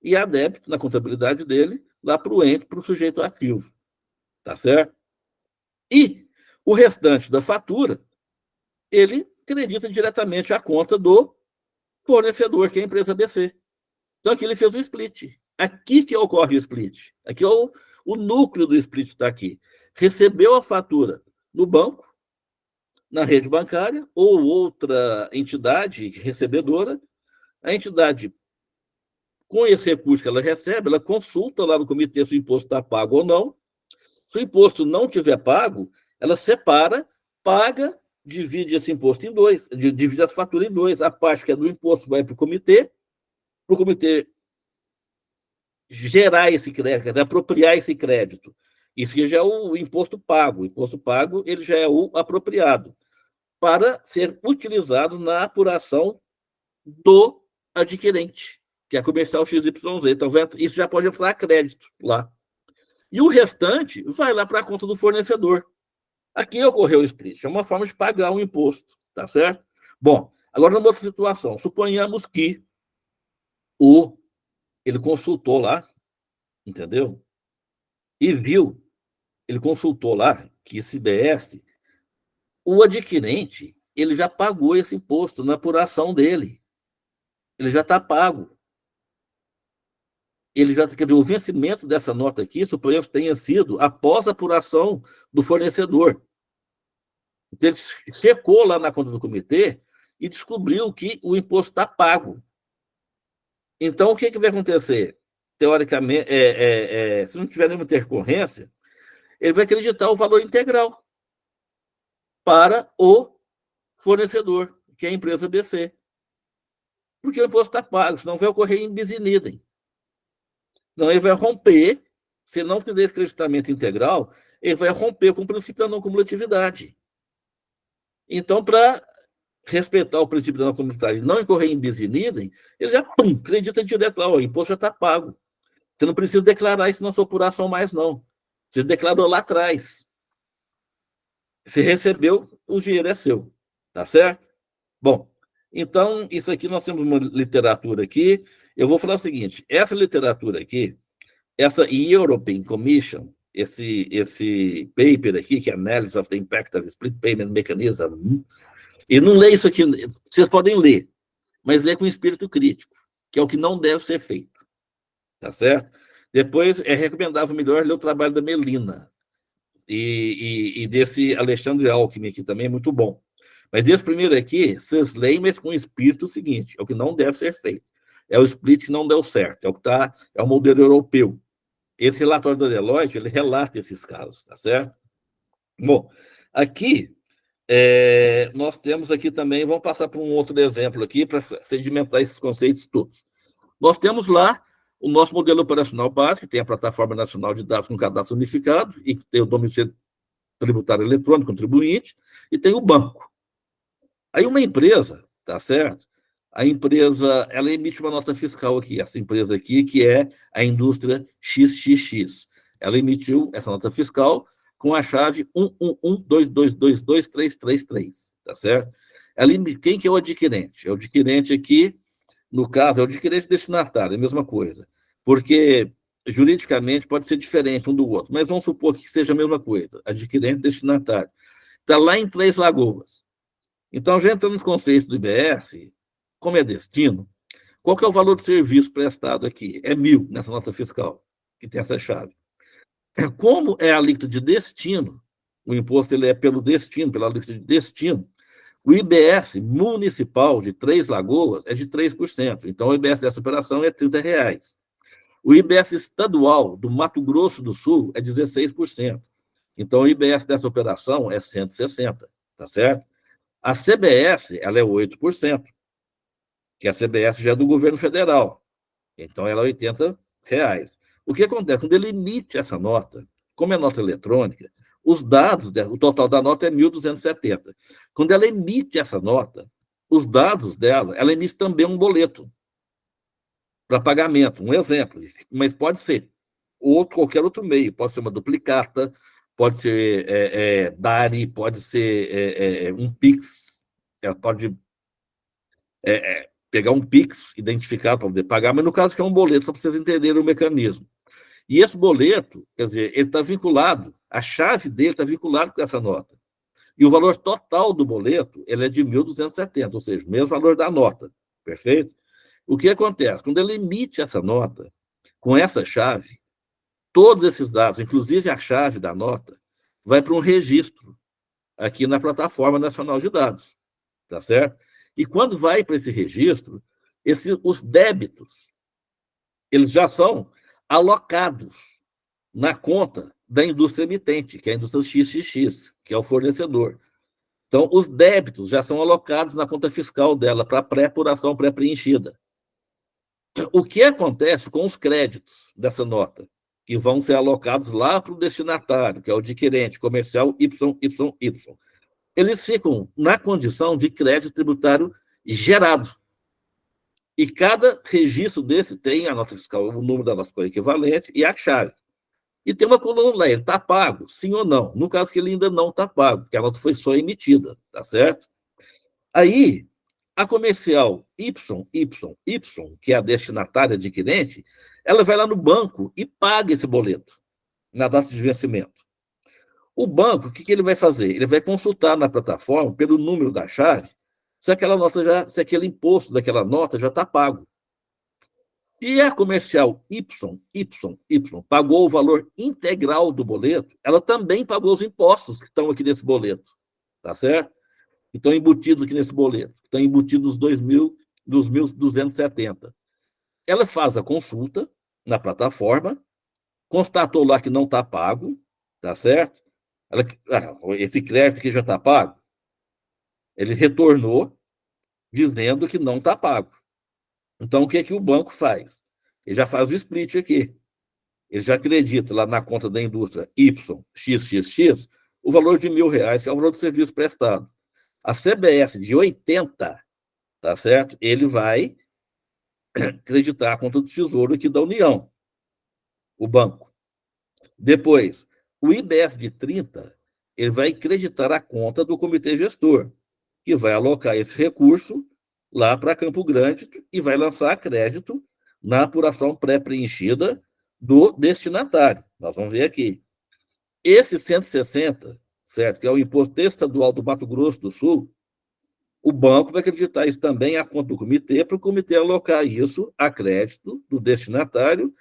e a débito na contabilidade dele lá para o ente, para o sujeito ativo. Tá certo? E o restante da fatura, ele acredita diretamente à conta do fornecedor, que é a empresa ABC. Então, aqui ele fez um split. Aqui que ocorre o split. Aqui é o núcleo do split está aqui. Recebeu a fatura no banco, na rede bancária, ou outra entidade recebedora. A entidade, com esse recurso que ela recebe, ela consulta lá no comitê se o imposto está pago ou não. Se o imposto não tiver pago, ela separa, paga, divide esse imposto em 2, divide essa fatura em 2. A parte que é do imposto vai para o comitê gerar esse crédito, apropriar esse crédito. Isso que já é o imposto pago. O imposto pago ele já é o apropriado. para ser utilizado na apuração do adquirente, que é a comercial XYZ. Então, isso já pode entrar a crédito lá. E o restante vai lá para a conta do fornecedor. Aqui ocorreu o split, é uma forma de pagar um imposto, tá certo? Bom, agora numa outra situação, suponhamos que ele consultou lá, entendeu? E viu, ele consultou lá que esse IBS, o adquirente, ele já pagou esse imposto na apuração dele. Ele já está pago. Ele já, quer dizer, o vencimento dessa nota aqui, suponhamos que tenha sido após a apuração do fornecedor. Então, ele checou lá na conta do comitê e descobriu que o imposto está pago. Então, o que vai acontecer? Teoricamente, se não tiver nenhuma intercorrência, ele vai acreditar o valor integral para o fornecedor, que é a empresa BC. Porque o imposto está pago, senão vai ocorrer em bis in idem. Senão ele vai romper, se não fizer esse creditamento integral, ele vai romper com o princípio da não cumulatividade. Então, para respeitar o princípio da não cumulatividade e não incorrer em bis in idem, ele já acredita direto lá, o imposto já está pago. Você não precisa declarar isso na sua apuração mais, não. Você declarou lá atrás. Você recebeu, o dinheiro é seu. Tá certo? Bom, então, isso aqui nós temos uma literatura aqui. Eu vou falar o seguinte: essa literatura aqui, essa European Commission, esse paper aqui, que é Analysis of the Impact of Split Payment Mechanism, e não lê isso aqui, vocês podem ler, mas lê com espírito crítico, que é o que não deve ser feito. Tá certo? Depois, é recomendável melhor ler o trabalho da Melina e desse Alexandre Alckmin aqui também, é muito bom. Mas esse primeiro aqui, vocês leem, mas com o espírito seguinte, é o que não deve ser feito. É o split que não deu certo, é o modelo europeu. Esse relatório da Deloitte, ele relata esses casos, tá certo? Bom, aqui, nós temos aqui também, vamos passar para um outro exemplo aqui, para sedimentar esses conceitos todos. Nós temos lá o nosso modelo operacional básico, que tem a Plataforma Nacional de Dados com Cadastro Unificado, e que tem o domicílio tributário eletrônico, contribuinte, e tem o banco. Aí uma empresa, tá certo? A empresa, ela emite uma nota fiscal aqui, essa empresa aqui, que é a indústria XXX. Ela emitiu essa nota fiscal com a chave 11122222333, tá certo? Quem que é o adquirente? É o adquirente aqui, no caso, é o adquirente destinatário, é a mesma coisa. Porque, juridicamente, pode ser diferente um do outro, mas vamos supor que seja a mesma coisa, adquirente destinatário. Está lá em Três Lagoas. Então, já entrando nos conceitos do IBS, como é destino, qual que é o valor do serviço prestado aqui? É 1.000 nessa nota fiscal, que tem essa chave. Como é a alíquota de destino, o imposto ele é pelo destino, pela alíquota de destino, o IBS municipal de Três Lagoas é de 3%. Então, o IBS dessa operação é R$30. O IBS estadual do Mato Grosso do Sul é 16%. Então, o IBS dessa operação é 160, tá certo? A CBS, ela é 8%, que a CBS já é do governo federal. Então, ela é R$80. O que acontece? Quando ele emite essa nota, como é nota eletrônica, os dados, o total da nota é 1.270. Quando ela emite essa nota, os dados dela, ela emite também um boleto para pagamento, um exemplo, mas pode ser qualquer outro meio, pode ser uma duplicata, pode ser DARI, pode ser um PIX, ela pode pegar um PIX identificado para poder pagar, mas no caso que é um boleto, para vocês entenderem o mecanismo. E esse boleto, quer dizer, ele está vinculado, a chave dele está vinculada com essa nota. E o valor total do boleto, ele é de 1.270, ou seja, o mesmo valor da nota, perfeito? O que acontece? Quando ele emite essa nota, com essa chave, todos esses dados, inclusive a chave da nota, vai para um registro aqui na Plataforma Nacional de Dados, tá certo? E quando vai para esse registro, os débitos, eles já são alocados na conta da indústria emitente, que é a indústria XXX, que é o fornecedor. Então, os débitos já são alocados na conta fiscal dela para pré-apuração pré-preenchida. O que acontece com os créditos dessa nota? Que vão ser alocados lá para o destinatário, que é o adquirente comercial YYY. eles ficam na condição de crédito tributário gerado. E cada registro desse tem a nota fiscal, o número da nota fiscal equivalente e a chave. E tem uma coluna lá, ele está pago, sim ou não? No caso que ele ainda não está pago, porque a nota foi só emitida, tá certo? Aí, a comercial YYY, que é a destinatária adquirente, ela vai lá no banco e paga esse boleto na data de vencimento. O banco, o que ele vai fazer? Ele vai consultar na plataforma, pelo número da chave, se aquela nota se aquele imposto daquela nota já está pago. Se a comercial YYY pagou o valor integral do boleto, ela também pagou os impostos que estão aqui nesse boleto, tá certo? Que estão embutidos aqui nesse boleto, estão embutidos dos 1.270. Ela faz a consulta na plataforma, constatou lá que não está pago, tá certo? Esse crédito que já está pago, ele retornou dizendo que não está pago. Então, o que é que o banco faz? Ele já faz o split aqui. Ele já acredita lá na conta da indústria YXXX o valor de R$ 1.000, que é o valor do serviço prestado. A CBS de 80, tá certo? Ele vai acreditar a conta do Tesouro aqui da União, o banco. Depois, o IBS de 30, ele vai acreditar a conta do comitê gestor, que vai alocar esse recurso lá para Campo Grande e vai lançar crédito na apuração pré-preenchida do destinatário. Nós vamos ver aqui. Esse 160, certo, que é o Imposto Estadual do Mato Grosso do Sul, o banco vai acreditar isso também à conta do comitê, para o comitê alocar isso a crédito do destinatário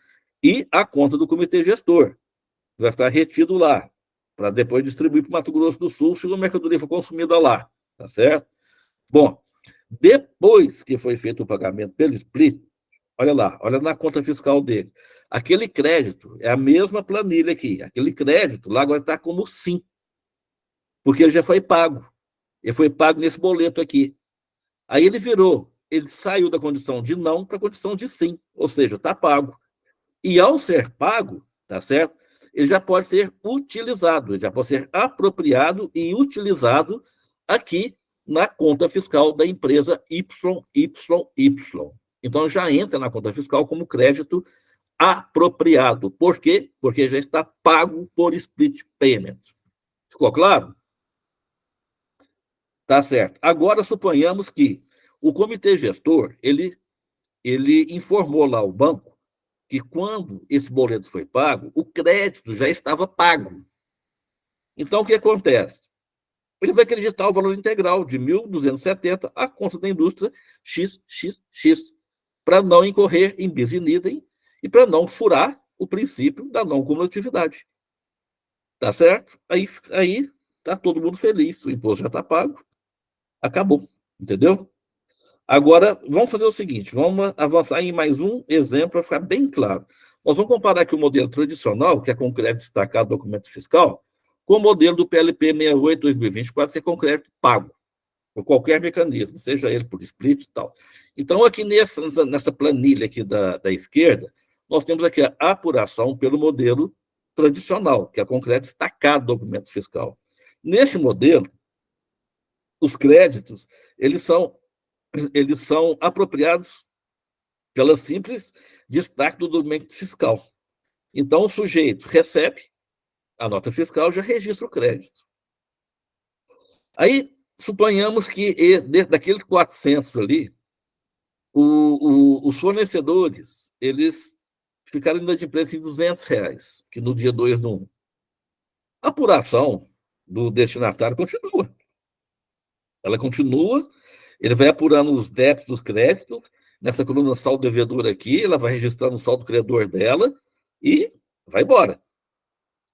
e à conta do comitê gestor. Vai ficar retido lá, para depois distribuir para o Mato Grosso do Sul, se a mercadoria for consumida lá, tá certo? Bom, depois que foi feito o pagamento pelo split, olha lá, olha na conta fiscal dele. Aquele crédito é a mesma planilha aqui. Aquele crédito lá agora está como sim, porque ele já foi pago. Ele foi pago nesse boleto aqui. Aí ele saiu da condição de não para a condição de sim, ou seja, está pago. E ao ser pago, tá certo? Ele já pode ser utilizado, ele já pode ser apropriado e utilizado aqui na conta fiscal da empresa YYY. Então já entra na conta fiscal como crédito apropriado. Por quê? Porque já está pago por split payment. Ficou claro? Tá certo. Agora suponhamos que o comitê gestor, ele informou lá ao banco que quando esse boleto foi pago, o crédito já estava pago. Então, o que acontece? Ele vai acreditar o valor integral de 1.270 à conta da indústria XXX, para não incorrer em bis in idem e para não furar o princípio da não cumulatividade. Tá certo? Aí tá todo mundo feliz, o imposto já está pago, acabou, entendeu? Agora, vamos fazer o seguinte, vamos avançar em mais um exemplo para ficar bem claro. Nós vamos comparar aqui o modelo tradicional, que é com crédito destacado do documento fiscal, com o modelo do PLP 68/2024, que é com crédito pago, por qualquer mecanismo, seja ele por split e tal. Então, aqui nessa planilha aqui da esquerda, nós temos aqui a apuração pelo modelo tradicional, que é com crédito destacado do documento fiscal. Neste modelo, os créditos, eles são apropriados pela simples destaque do documento fiscal. Então, o sujeito recebe a nota fiscal, já registra o crédito. Aí, suponhamos que daqueles 400 ali, os fornecedores, eles ficaram inadimplentes em R$ 200, que no dia 2/1. A apuração do destinatário continua. Ela continua, ele vai apurando os débitos, os créditos, nessa coluna saldo devedor aqui, ela vai registrando o saldo credor dela e vai embora.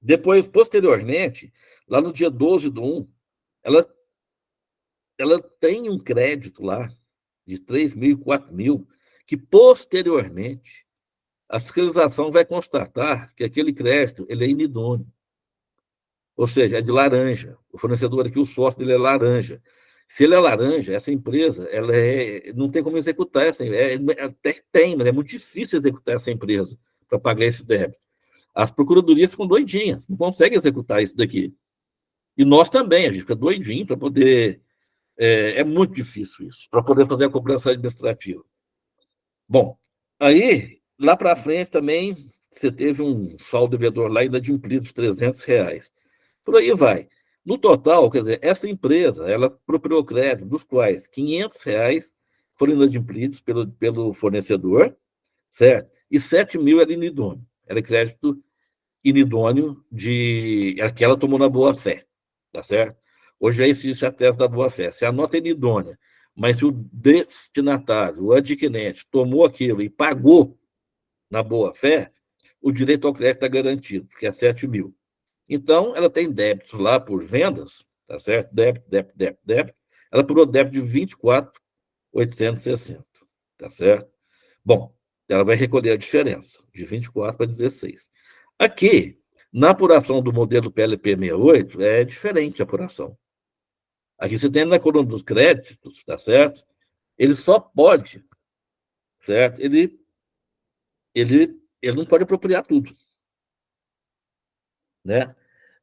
Depois, posteriormente, lá no dia 12/1, ela tem um crédito lá de 3.000 e 4.000, que posteriormente a fiscalização vai constatar que aquele crédito ele é inidôneo. Ou seja, é de laranja. O fornecedor aqui, o sócio dele é laranja. Se ele é laranja, essa empresa não tem como executar até tem, mas é muito difícil executar essa empresa para pagar esse débito. As procuradorias ficam doidinhas, não conseguem executar isso daqui. E nós também, a gente fica doidinho para poder... É muito difícil isso, para poder fazer a cobrança administrativa. Bom, aí, lá para frente também, você teve um saldo devedor lá inadimplido de R$ 300. Por aí vai. No total, quer dizer, essa empresa, ela propriou crédito, dos quais R$ 500 foram inadimplidos pelo fornecedor, certo? E 7.000 era inidôneo. Era crédito inidôneo que ela tomou na boa-fé, tá certo? Hoje já existe a tese da boa-fé. Se a nota é inidônea, mas se o destinatário, o adquirente, tomou aquilo e pagou na boa-fé, o direito ao crédito está garantido, porque é 7.000. Então, ela tem débitos lá por vendas, tá certo? Débito, débito, débito, débito. Ela purou débito de 24.860, tá certo? Bom, ela vai recolher a diferença, de 24 para 16. Aqui, na apuração do modelo PLP 68, é diferente a apuração. Aqui você tem na coluna dos créditos, tá certo? Ele só pode, certo? Ele não pode apropriar tudo, né?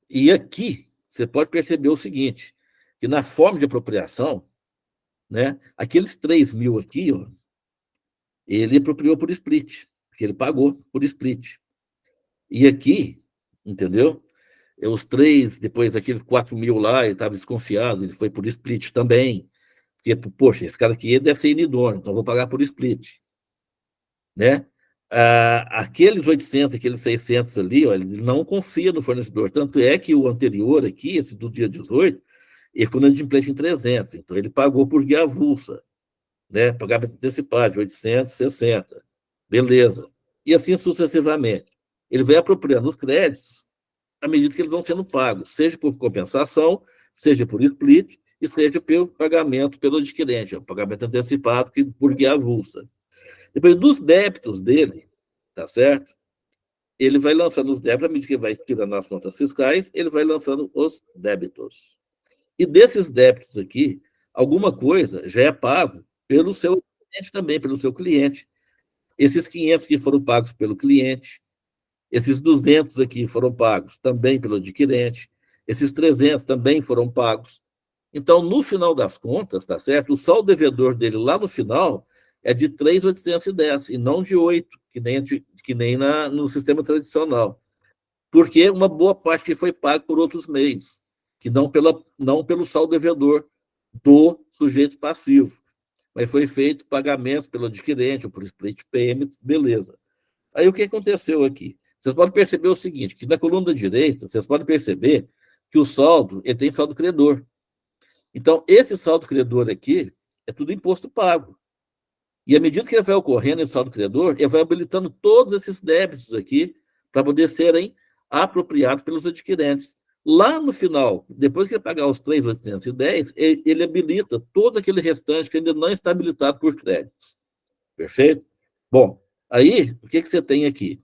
E aqui você pode perceber o seguinte, que na forma de apropriação, né, aqueles 3.000 aqui, ó, ele apropriou por split, porque ele pagou por split. E aqui, entendeu? Os 3, depois aqueles 4.000 lá, ele estava desconfiado, ele foi por split também. Porque, poxa, esse cara aqui deve ser inidôneo, então vou pagar por split, né? Aqueles 800, aqueles 600 ali, ó, ele não confia no fornecedor. Tanto é que o anterior aqui, esse do dia 18, ele ficou inadimplente em 300, então ele pagou por guia avulsa, né? Pagamento antecipado de 860, beleza. E assim sucessivamente. Ele vai apropriando os créditos à medida que eles vão sendo pagos, seja por compensação, seja por split, e seja pelo pagamento pelo adquirente, o pagamento antecipado por guia avulsa. Depois dos débitos dele, tá certo? Ele vai lançando os débitos, à medida que ele vai tirando as notas fiscais, ele vai lançando os débitos. E desses débitos aqui, alguma coisa já é pago pelo seu cliente também, pelo seu cliente. Esses 500 que foram pagos pelo cliente, esses 200 aqui foram pagos também pelo adquirente, esses 300 também foram pagos. Então, no final das contas, tá certo? O saldo devedor dele lá no final é de 3.810 e não de 8, que nem no sistema tradicional. Porque uma boa parte foi paga por outros meios, que não pelo saldo devedor do sujeito passivo, mas foi feito pagamento pelo adquirente ou por split payment, beleza. Aí o que aconteceu aqui? Vocês podem perceber o seguinte, que na coluna da direita, vocês podem perceber que o saldo, ele tem saldo credor. Então, esse saldo credor aqui é tudo imposto pago. E à medida que ele vai ocorrendo esse saldo credor, ele vai habilitando todos esses débitos aqui para poder serem apropriados pelos adquirentes. Lá no final, depois que ele pagar os 3.810, ele habilita todo aquele restante que ainda não está habilitado por créditos. Perfeito? Bom, aí, o que você tem aqui?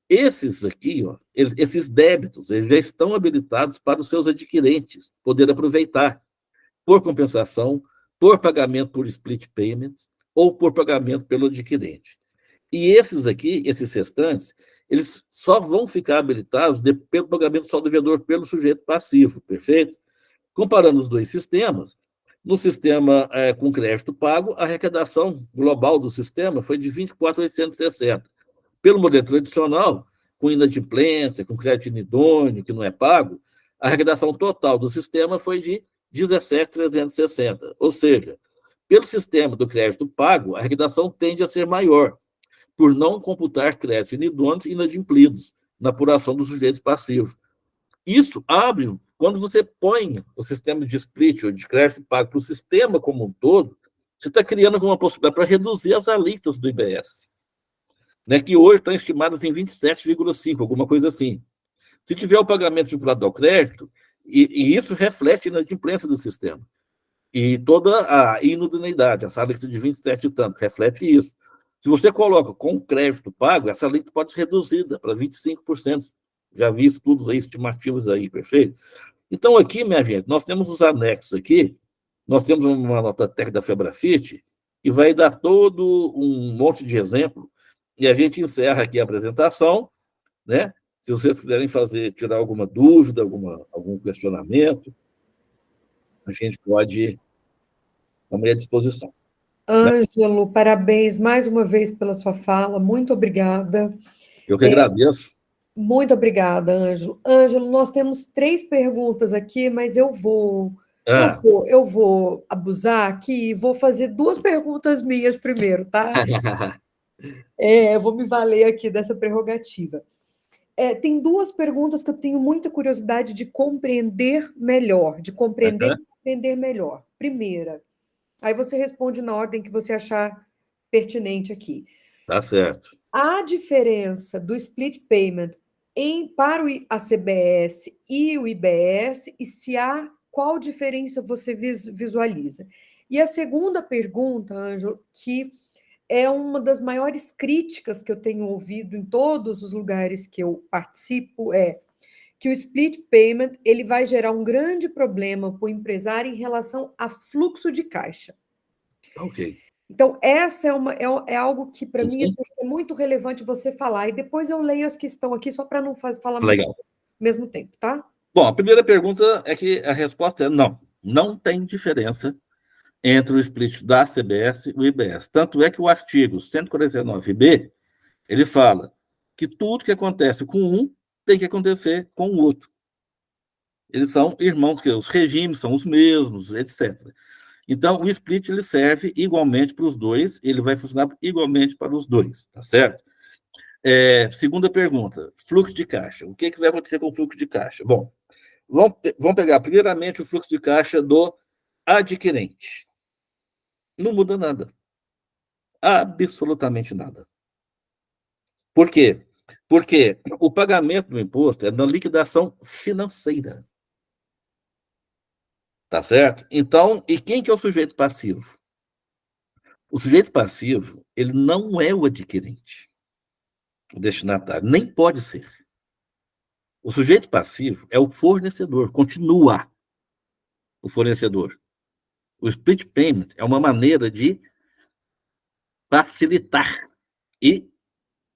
Esses aqui, ó, esses débitos, eles já estão habilitados para os seus adquirentes poder aproveitar por compensação, por pagamento por split payment ou por pagamento pelo adquirente. E esses aqui, esses restantes, eles só vão ficar habilitados pelo pagamento só devedor pelo sujeito passivo, perfeito? Comparando os dois sistemas, no sistema com crédito pago, a arrecadação global do sistema foi de 24.860. Pelo modelo tradicional, com inadimplência, com crédito inidôneo, que não é pago, a arrecadação total do sistema foi de 17.360. Ou seja, pelo sistema do crédito pago, a arrecadação tende a ser maior, por não computar créditos inidôneos e inadimplidos na apuração dos sujeitos passivos. Isso abre, quando você põe o sistema de split ou de crédito pago para o sistema como um todo, você está criando uma possibilidade para reduzir as alíquotas do IBS, né, que hoje estão estimadas em 27,5, alguma coisa assim. Se tiver o pagamento vinculado ao crédito, e isso reflete na inadimplência do sistema. E toda a inutilidade, essa alíquota de 27 e tanto, reflete isso. Se você coloca com crédito pago, essa alíquota pode ser reduzida para 25%. Já vi estudos aí, estimativos aí, perfeito? Então, aqui, minha gente, nós temos os anexos aqui, nós temos uma nota técnica da Febrafit, que vai dar todo um monte de exemplo, e a gente encerra aqui a apresentação, né? Se vocês quiserem tirar alguma dúvida, algum questionamento, a gente pode estar à disposição. Né? Ângelo, parabéns mais uma vez pela sua fala, muito obrigada. Eu que agradeço. Muito obrigada, Ângelo. Ângelo, nós temos 3 perguntas aqui, mas eu vou abusar aqui e vou fazer 2 perguntas minhas primeiro, tá? Eu vou me valer aqui dessa prerrogativa. Tem 2 perguntas que eu tenho muita curiosidade de compreender melhor, compreender melhor. Primeira, aí você responde na ordem que você achar pertinente aqui. Tá certo. A diferença do split payment para a CBS e o IBS, e se há, qual diferença você visualiza? E a segunda pergunta, Ângelo, que é uma das maiores críticas que eu tenho ouvido em todos os lugares que eu participo, é que o split payment ele vai gerar um grande problema para o empresário em relação a fluxo de caixa. Ok. Então, essa é algo que, para mim, assim, é muito relevante você falar. E depois eu leio as que estão aqui, só para não falar muito ao mesmo tempo, tá? Bom, a primeira pergunta é que a resposta é não. Não tem diferença entre o split da CBS e o IBS. Tanto é que o artigo 149b, ele fala que tudo que acontece com um tem que acontecer com o outro. Eles são irmãos, porque os regimes são os mesmos, etc. Então, o split ele serve igualmente para os dois, ele vai funcionar igualmente para os dois, tá certo? Segunda pergunta, fluxo de caixa. O que vai acontecer com o fluxo de caixa? Bom, vamos pegar primeiramente o fluxo de caixa do adquirente. Não muda nada. Absolutamente nada. Por quê? Porque o pagamento do imposto é na liquidação financeira. Tá certo? Então, e quem que é o sujeito passivo? O sujeito passivo, ele não é o adquirente, o destinatário, nem pode ser. O sujeito passivo é o fornecedor, continua o fornecedor. O split payment é uma maneira de facilitar e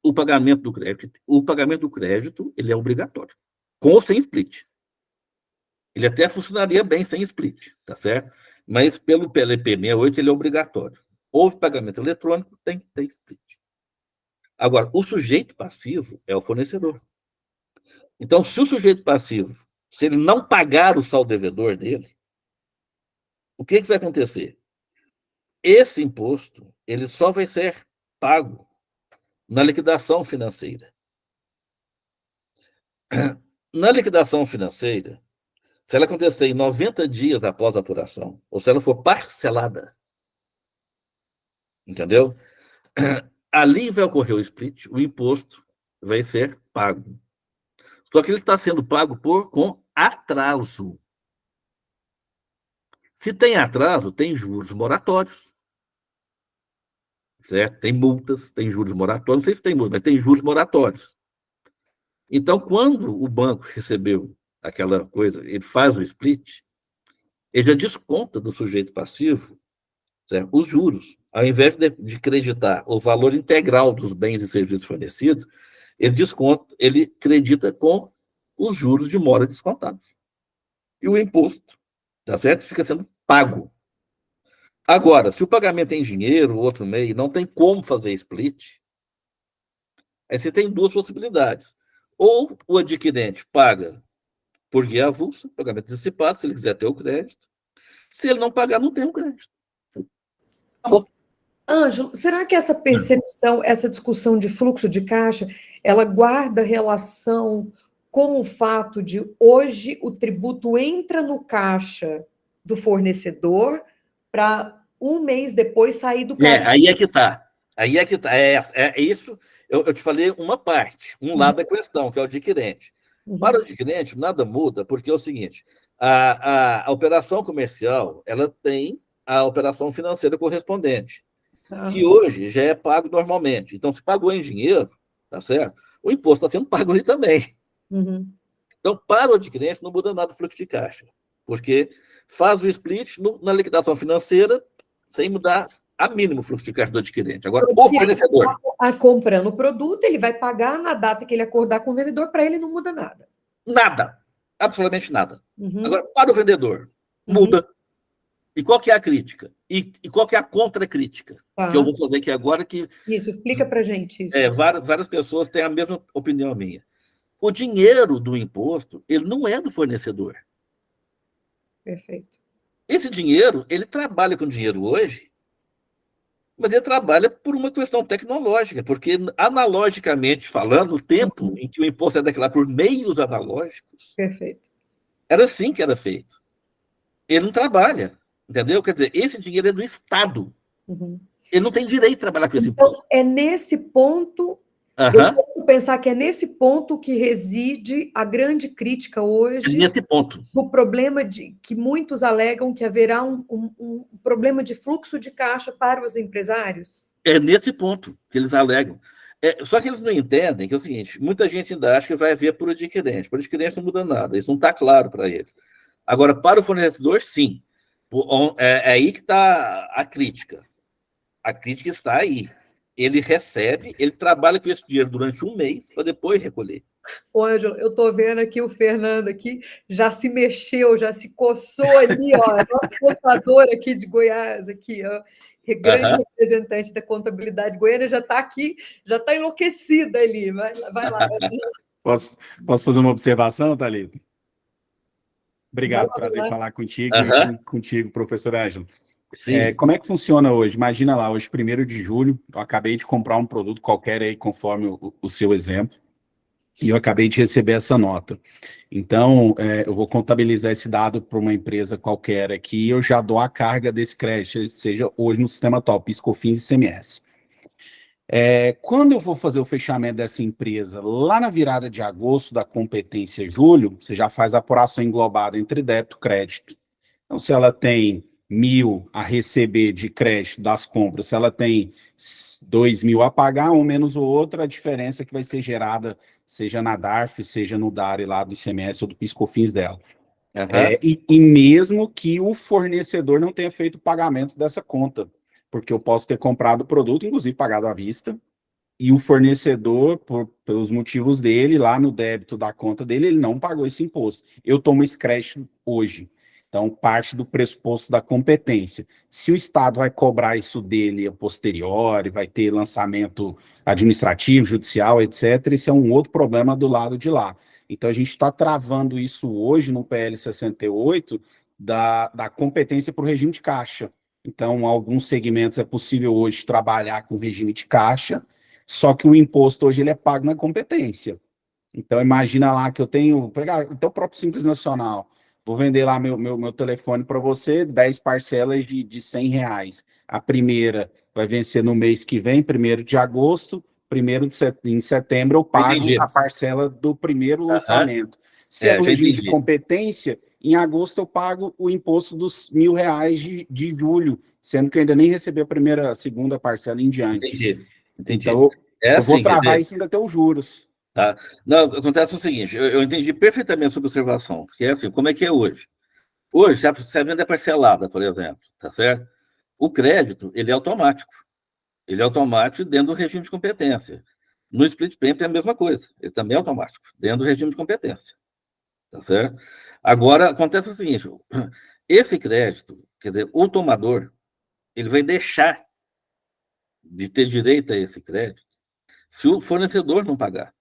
o pagamento do crédito. O pagamento do crédito, ele é obrigatório, com ou sem split. Ele até funcionaria bem sem split, tá certo? Mas pelo PLP 68, ele é obrigatório. Houve pagamento eletrônico, tem que ter split. Agora, o sujeito passivo é o fornecedor. Então, se o sujeito passivo, se ele não pagar o saldo devedor dele, o que vai acontecer? Esse imposto, ele só vai ser pago na liquidação financeira. Na liquidação financeira, se ela acontecer em 90 dias após a apuração, ou se ela for parcelada, entendeu? Ali vai ocorrer o split, o imposto vai ser pago. Só que ele está sendo pago com atraso. Se tem atraso, tem juros moratórios. Certo? Tem multas, tem juros moratórios. Não sei se tem multas, mas tem juros moratórios. Então, quando o banco recebeu aquela coisa, ele faz o split, ele já desconta do sujeito passivo, certo? Os juros. Ao invés de creditar o valor integral dos bens e serviços fornecidos, ele acredita com os juros de mora descontados. E o imposto, tá certo? Fica sendo pago. Agora, se o pagamento é em dinheiro, outro meio, não tem como fazer split, aí você tem 2 possibilidades. Ou o adquirente paga por guia avulsa, pagamento antecipado, se ele quiser ter o crédito. Se ele não pagar, não tem o crédito. Acabou. Ângelo, será que essa percepção, essa discussão de fluxo de caixa, ela guarda relação com o fato de hoje o tributo entra no caixa do fornecedor para um mês depois sair do caixa? Aí é que está. Aí é que está. É isso. Eu te falei uma parte, um lado da questão, que é o adquirente. Para o adquirente, nada muda, porque é o seguinte: a operação comercial ela tem a operação financeira correspondente, que hoje já é pago normalmente. Então, se pagou em dinheiro, tá certo? O imposto está sendo pago ali também. Então, para o adquirente, não muda nada o fluxo de caixa, porque faz o split na liquidação financeira sem mudar a mínimo o fluxo de caixa do adquirente. Agora, o fornecedor... Comprando o produto, ele vai pagar na data que ele acordar com o vendedor, para ele não muda nada. Nada. Absolutamente nada. Agora, para o vendedor, muda. E qual que é a crítica? E qual que é a contra-crítica? Que eu vou fazer aqui agora que... Isso, explica para a gente isso. Várias pessoas têm a mesma opinião minha. O dinheiro do imposto, ele não é do fornecedor. Perfeito. Esse dinheiro, ele trabalha com dinheiro hoje, mas ele trabalha por uma questão tecnológica, porque, analogicamente falando, o tempo em que o imposto é declarado por meios analógicos, perfeito, era assim que era feito. Ele não trabalha, entendeu? Quer dizer, esse dinheiro é do Estado. Ele não tem direito de trabalhar com esse imposto. Então, é nesse ponto... Eu posso pensar que é nesse ponto que reside a grande crítica hoje nesse ponto. do problema de que muitos alegam que haverá um problema de fluxo de caixa para os empresários? É nesse ponto que eles alegam. Só que eles não entendem que é o seguinte, muita gente ainda acha que vai haver por adquirente. Por adquirente não muda nada, isso não está claro para eles. Agora, para o fornecedor, sim. É aí que está a crítica. A crítica está aí. Ele recebe, ele trabalha com esse dinheiro durante um mês para depois recolher. Ô, Ângelo, eu estou vendo aqui o Fernando aqui, já se mexeu, já se coçou ali, ó, nosso contador aqui de Goiás, aqui, ó, grande representante da contabilidade goiana, já está aqui, já está enlouquecida ali, vai lá. Posso fazer uma observação, Thalita? Obrigado, prazer em falar contigo e contigo, professor Ângelo. Como é que funciona hoje? Imagina lá, hoje, 1º de julho, eu acabei de comprar um produto qualquer aí, conforme o seu exemplo, e eu acabei de receber essa nota. Então, eu vou contabilizar esse dado para uma empresa qualquer aqui e eu já dou a carga desse crédito, seja hoje no sistema atual, PIS, COFINS e ICMS. Quando eu vou fazer o fechamento dessa empresa, lá na virada de agosto da competência julho, você já faz a apuração englobada entre débito e crédito. Então, se ela tem 1.000 a receber de crédito das compras, se ela tem 2.000 a pagar, um menos o outro, a diferença que vai ser gerada, seja na DARF, seja no DARE lá do ICMS ou do PIS/COFINS dela. E mesmo que o fornecedor não tenha feito o pagamento dessa conta, porque eu posso ter comprado o produto, inclusive pagado à vista, e o fornecedor, pelos motivos dele, lá no débito da conta dele, ele não pagou esse imposto. Eu tomo esse crédito hoje. Então, parte do pressuposto da competência. Se o Estado vai cobrar isso dele a posteriori, vai ter lançamento administrativo, judicial, etc., esse é um outro problema do lado de lá. Então, a gente está travando isso hoje no PL 68 da competência para o regime de caixa. Então, alguns segmentos é possível hoje trabalhar com regime de caixa, só que o imposto hoje ele é pago na competência. Então, imagina lá que eu tenho, pegar até o próprio Simples Nacional, vou vender lá meu telefone para você, 10 parcelas de R$100. A primeira vai vencer no mês que vem, 1º de agosto, em setembro eu pago a parcela do primeiro lançamento. Se é no regime de competência, em agosto eu pago o imposto dos R$1.000 de julho, sendo que eu ainda nem recebi a segunda parcela em diante. Entendi. Então, eu vou travar isso ainda até os juros. Tá. Não, acontece o seguinte, eu entendi perfeitamente a sua observação, porque é assim, como é que é hoje? Hoje, se a venda é parcelada, por exemplo, tá certo? O crédito, ele é automático. Ele é automático dentro do regime de competência. No split payment é a mesma coisa, ele também é automático, dentro do regime de competência, tá certo? Agora, acontece o seguinte, esse crédito, quer dizer, o tomador, ele vai deixar de ter direito a esse crédito se o fornecedor não pagar.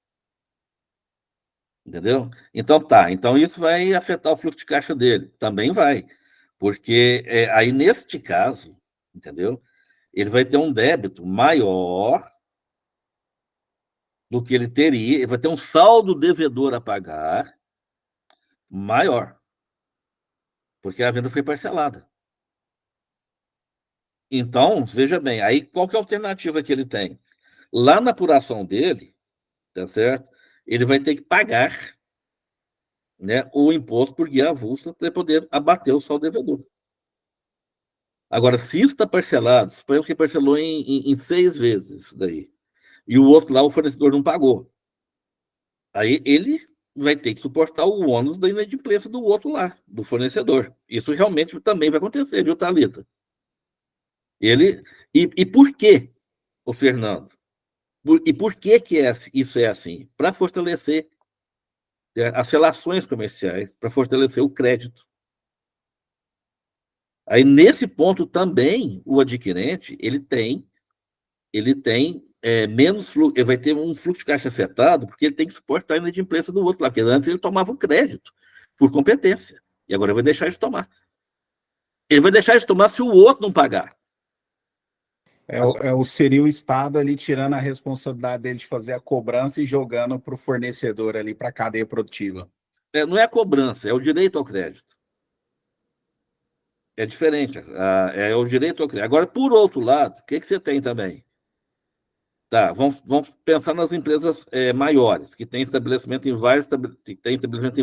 Entendeu? Então, então isso vai afetar o fluxo de caixa dele. Também vai. Porque aí, neste caso, entendeu? Ele vai ter um débito maior do que ele teria, ele vai ter um saldo devedor a pagar maior, porque a venda foi parcelada. Então, veja bem, aí qual que é a alternativa que ele tem? Lá na apuração dele, tá certo? Ele vai ter que pagar, né, o imposto por guia avulsa para poder abater o saldo devedor. Agora, se isso está parcelado, suponhamos que parcelou em 6 vezes daí, e o outro lá, o fornecedor não pagou. Aí ele vai ter que suportar o ônus da inadimplência do outro lá, do fornecedor. Isso realmente também vai acontecer, viu, Thalita? E por quê, o Fernando? E por que isso é assim? Para fortalecer as relações comerciais, para fortalecer o crédito. Aí, nesse ponto também, o adquirente, ele tem menos fluxo, ele vai ter um fluxo de caixa afetado, porque ele tem que suportar a inadimplência do outro lá, porque antes ele tomava o crédito por competência, e agora ele vai deixar de tomar. Ele vai deixar de tomar se o outro não pagar. Seria o Estado ali tirando a responsabilidade dele de fazer a cobrança e jogando para o fornecedor ali, para a cadeia produtiva. Não é a cobrança, é o direito ao crédito. É diferente, é o direito ao crédito. Agora, por outro lado, o que você tem também? Tá, vamos pensar nas empresas maiores, que têm estabelecimento em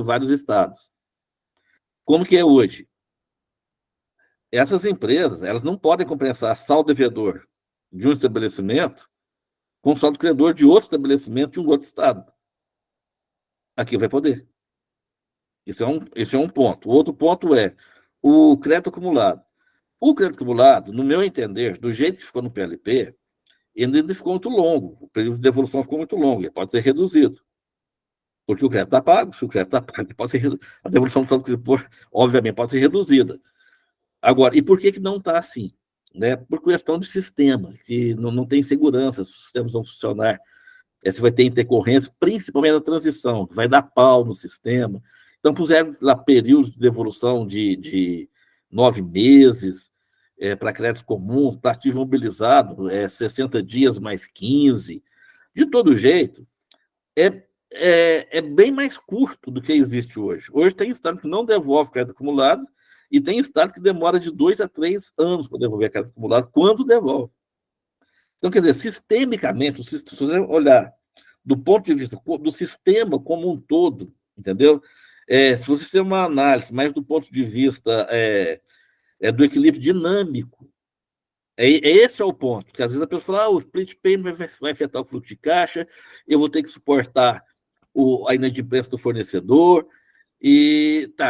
vários estados. Como que é hoje? Essas empresas, elas não podem compensar saldo devedor de um estabelecimento com saldo credor de outro estabelecimento de um outro estado. Aqui vai poder. Esse é um ponto. O outro ponto é o crédito acumulado. O crédito acumulado, no meu entender, do jeito que ficou no PLP, ele ainda ficou muito longo. O período de devolução ficou muito longo. Ele pode ser reduzido. Porque o crédito está pago. Se o crédito está pago, a devolução do saldo credor, obviamente, pode ser reduzida. Agora, e por que não está assim? Né? Por questão de sistema, que não tem segurança, se os sistemas vão funcionar, você vai ter intercorrência, principalmente na transição, que vai dar pau no sistema. Então, puseram lá períodos de devolução de 9 meses, para crédito comum, para ativo mobilizado, 60 dias mais 15. De todo jeito, é bem mais curto do que existe hoje. Hoje tem estado que não devolve crédito acumulado, e tem estado que demora de 2 a 3 anos para devolver crédito acumulado, quando devolve. Então, quer dizer, sistemicamente, se você olhar do ponto de vista do sistema como um todo, entendeu? Se você fizer uma análise, mais do ponto de vista do equilíbrio dinâmico, esse é o ponto, porque às vezes a pessoa fala, o split payment vai afetar o fluxo de caixa, eu vou ter que suportar a inadimplência do fornecedor,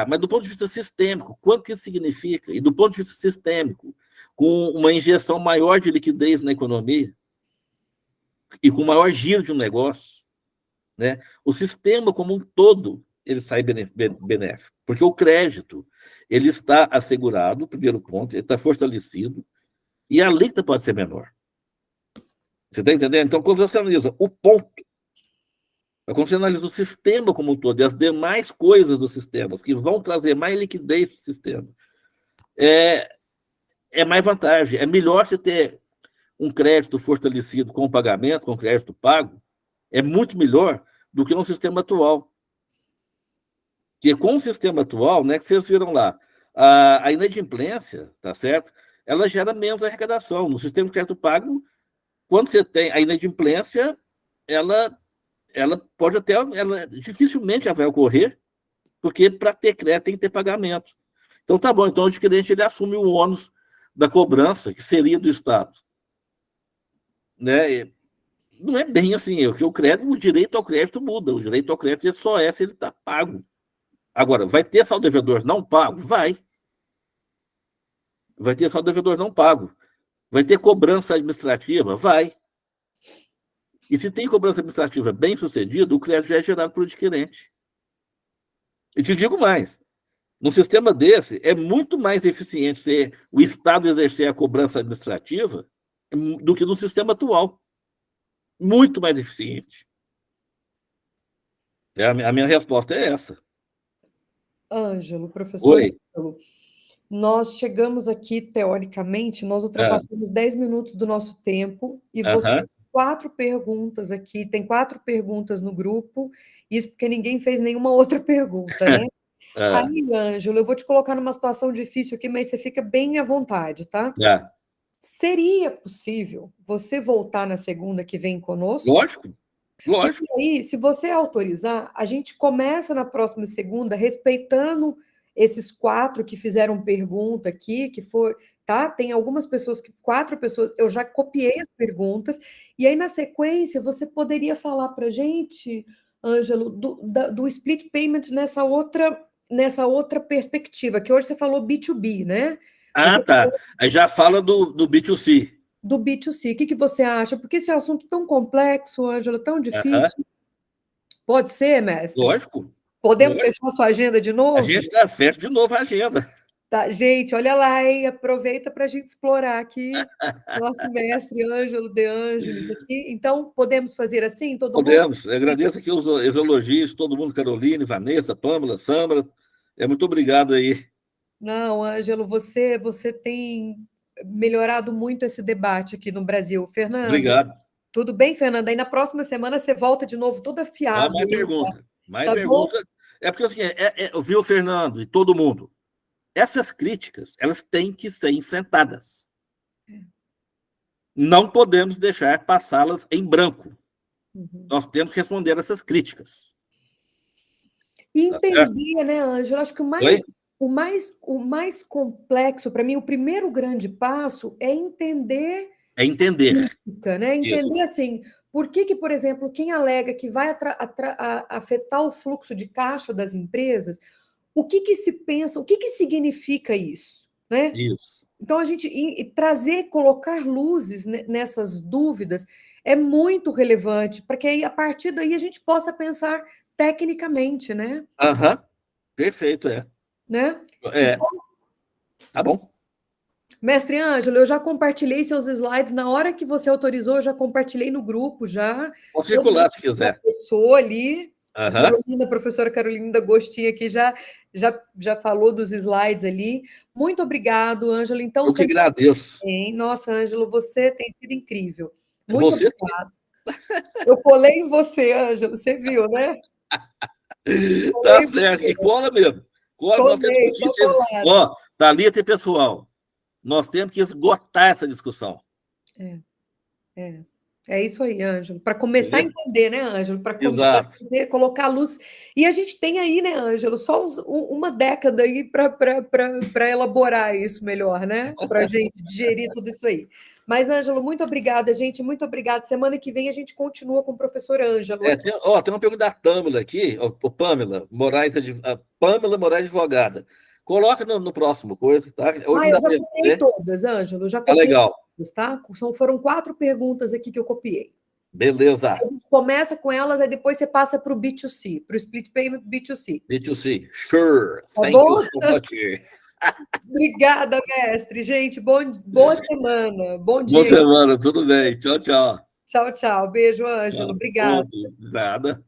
mas do ponto de vista sistêmico, quanto que isso significa? E do ponto de vista sistêmico, com uma injeção maior de liquidez na economia e com maior giro de um negócio, né? O sistema como um todo, ele sai benéfico, porque o crédito, ele está assegurado, primeiro ponto, ele está fortalecido, e a alíquota pode ser menor. Você está entendendo? Então, quando você analisa o ponto, quando você analisa o sistema como um todo e as demais coisas do sistema que vão trazer mais liquidez para o sistema, é mais vantagem. É melhor você ter um crédito fortalecido com pagamento, com crédito pago, é muito melhor do que um sistema atual. Porque com o sistema atual, né, que vocês viram lá, a inadimplência, tá certo? Ela gera menos arrecadação. No sistema de crédito pago, quando você tem a inadimplência, ela pode até, dificilmente vai ocorrer, porque para ter crédito tem que ter pagamento. Então, tá bom, então o adquirente ele assume o ônus da cobrança, que seria do Estado. Né? Não é bem assim, porque o direito ao crédito muda, o direito ao crédito só se ele está pago. Agora, vai ter saldo devedor não pago? Vai. Vai ter saldo devedor não pago. Vai ter cobrança administrativa? Vai. E se tem cobrança administrativa bem sucedida, o crédito já é gerado por adquirente. E te digo mais, num sistema desse, é muito mais eficiente o Estado exercer a cobrança administrativa do que no sistema atual. Muito mais eficiente. A minha resposta é essa. Ângelo, professor Oi. Ângelo, nós chegamos aqui, teoricamente, nós ultrapassamos 10 minutos do nosso tempo, e você tem 4 perguntas aqui, tem 4 perguntas no grupo, isso porque ninguém fez nenhuma outra pergunta, né? Aí, Ângelo, eu vou te colocar numa situação difícil aqui, mas você fica bem à vontade, tá? Seria possível você voltar na segunda que vem conosco? Lógico. Porque aí, se você autorizar, a gente começa na próxima segunda, respeitando esses 4 que fizeram pergunta aqui, tá? Tem algumas pessoas, 4 pessoas, eu já copiei as perguntas, e aí na sequência você poderia falar para a gente, Ângelo, do split payment nessa outra perspectiva, que hoje você falou B2B, né? Tá. Aí já fala do B2C. do B2C. O que você acha? Porque esse assunto tão complexo, Ângela, tão difícil. Pode ser, mestre? Lógico. Podemos fechar sua agenda de novo? A gente fecha de novo a agenda. Tá, gente, olha lá, hein? Aproveita para a gente explorar aqui nosso mestre Ângelo De Angelis aqui. Então, podemos fazer assim, todo mundo? Podemos. Eu agradeço aqui os elogios, todo mundo, Caroline, Vanessa, Pâmela, Sandra. Muito obrigado aí. Não, Ângelo, você tem melhorado muito esse debate aqui no Brasil. Fernando. Obrigado. Tudo bem, Fernanda? Aí na próxima semana você volta de novo toda afiada. Mais pergunta. Mais pergunta. É porque assim, viu, Fernando, e todo mundo, essas críticas, elas têm que ser enfrentadas. Não podemos deixar passá-las em branco. Nós temos que responder essas críticas. E entender, né, Ângela? Acho que o mais complexo, para mim, o primeiro grande passo é entender. É entender. Crítica, né? Entender, assim, por que, por exemplo, quem alega que vai afetar o fluxo de caixa das empresas, o que se pensa, o que significa isso, né? Isso. Então, a gente colocar luzes nessas dúvidas é muito relevante, para que aí, a partir daí a gente possa pensar tecnicamente, né? Perfeito, Né? Então, tá bom. Mestre Ângelo, eu já compartilhei seus slides, na hora que você autorizou, eu já compartilhei no grupo, já. Pode circular, se quiser. Acessou ali. A professora Carolina D'Agostinho aqui já falou dos slides ali. Muito obrigado, Ângelo. Então, eu que agradeço. Nossa, Ângelo, você tem sido incrível. Muito obrigado. Eu colei em você, Ângelo, você viu, né? Tá certo, e cola mesmo. Cola, Thalita e pessoal, nós temos que esgotar essa discussão. É isso aí, Ângelo. Para começar a entender, né, Ângelo? Para colocar a luz. E a gente tem aí, né, Ângelo, só uma década aí para elaborar isso melhor, né? Para a gente digerir tudo isso aí. Mas, Ângelo, muito obrigada, gente. Muito obrigada. Semana que vem a gente continua com o professor Ângelo. Tem uma pergunta da Pâmela aqui, Pâmela Moraes, advogada. Coloca no próximo coisa, tá? Hoje eu já copiei todas, Ângelo. Já copiei legal. Todas, tá? Foram 4 perguntas aqui que eu copiei. Beleza. A gente começa com elas, aí depois você passa para o B2C, para o Split Payment B2C. B2C, sure. Tá Thank bom? you so much. Obrigada, mestre. Gente, boa semana. Bom dia. Boa semana, tudo bem. Tchau, tchau. Tchau, tchau. Beijo, Ângelo. Obrigada. Nada.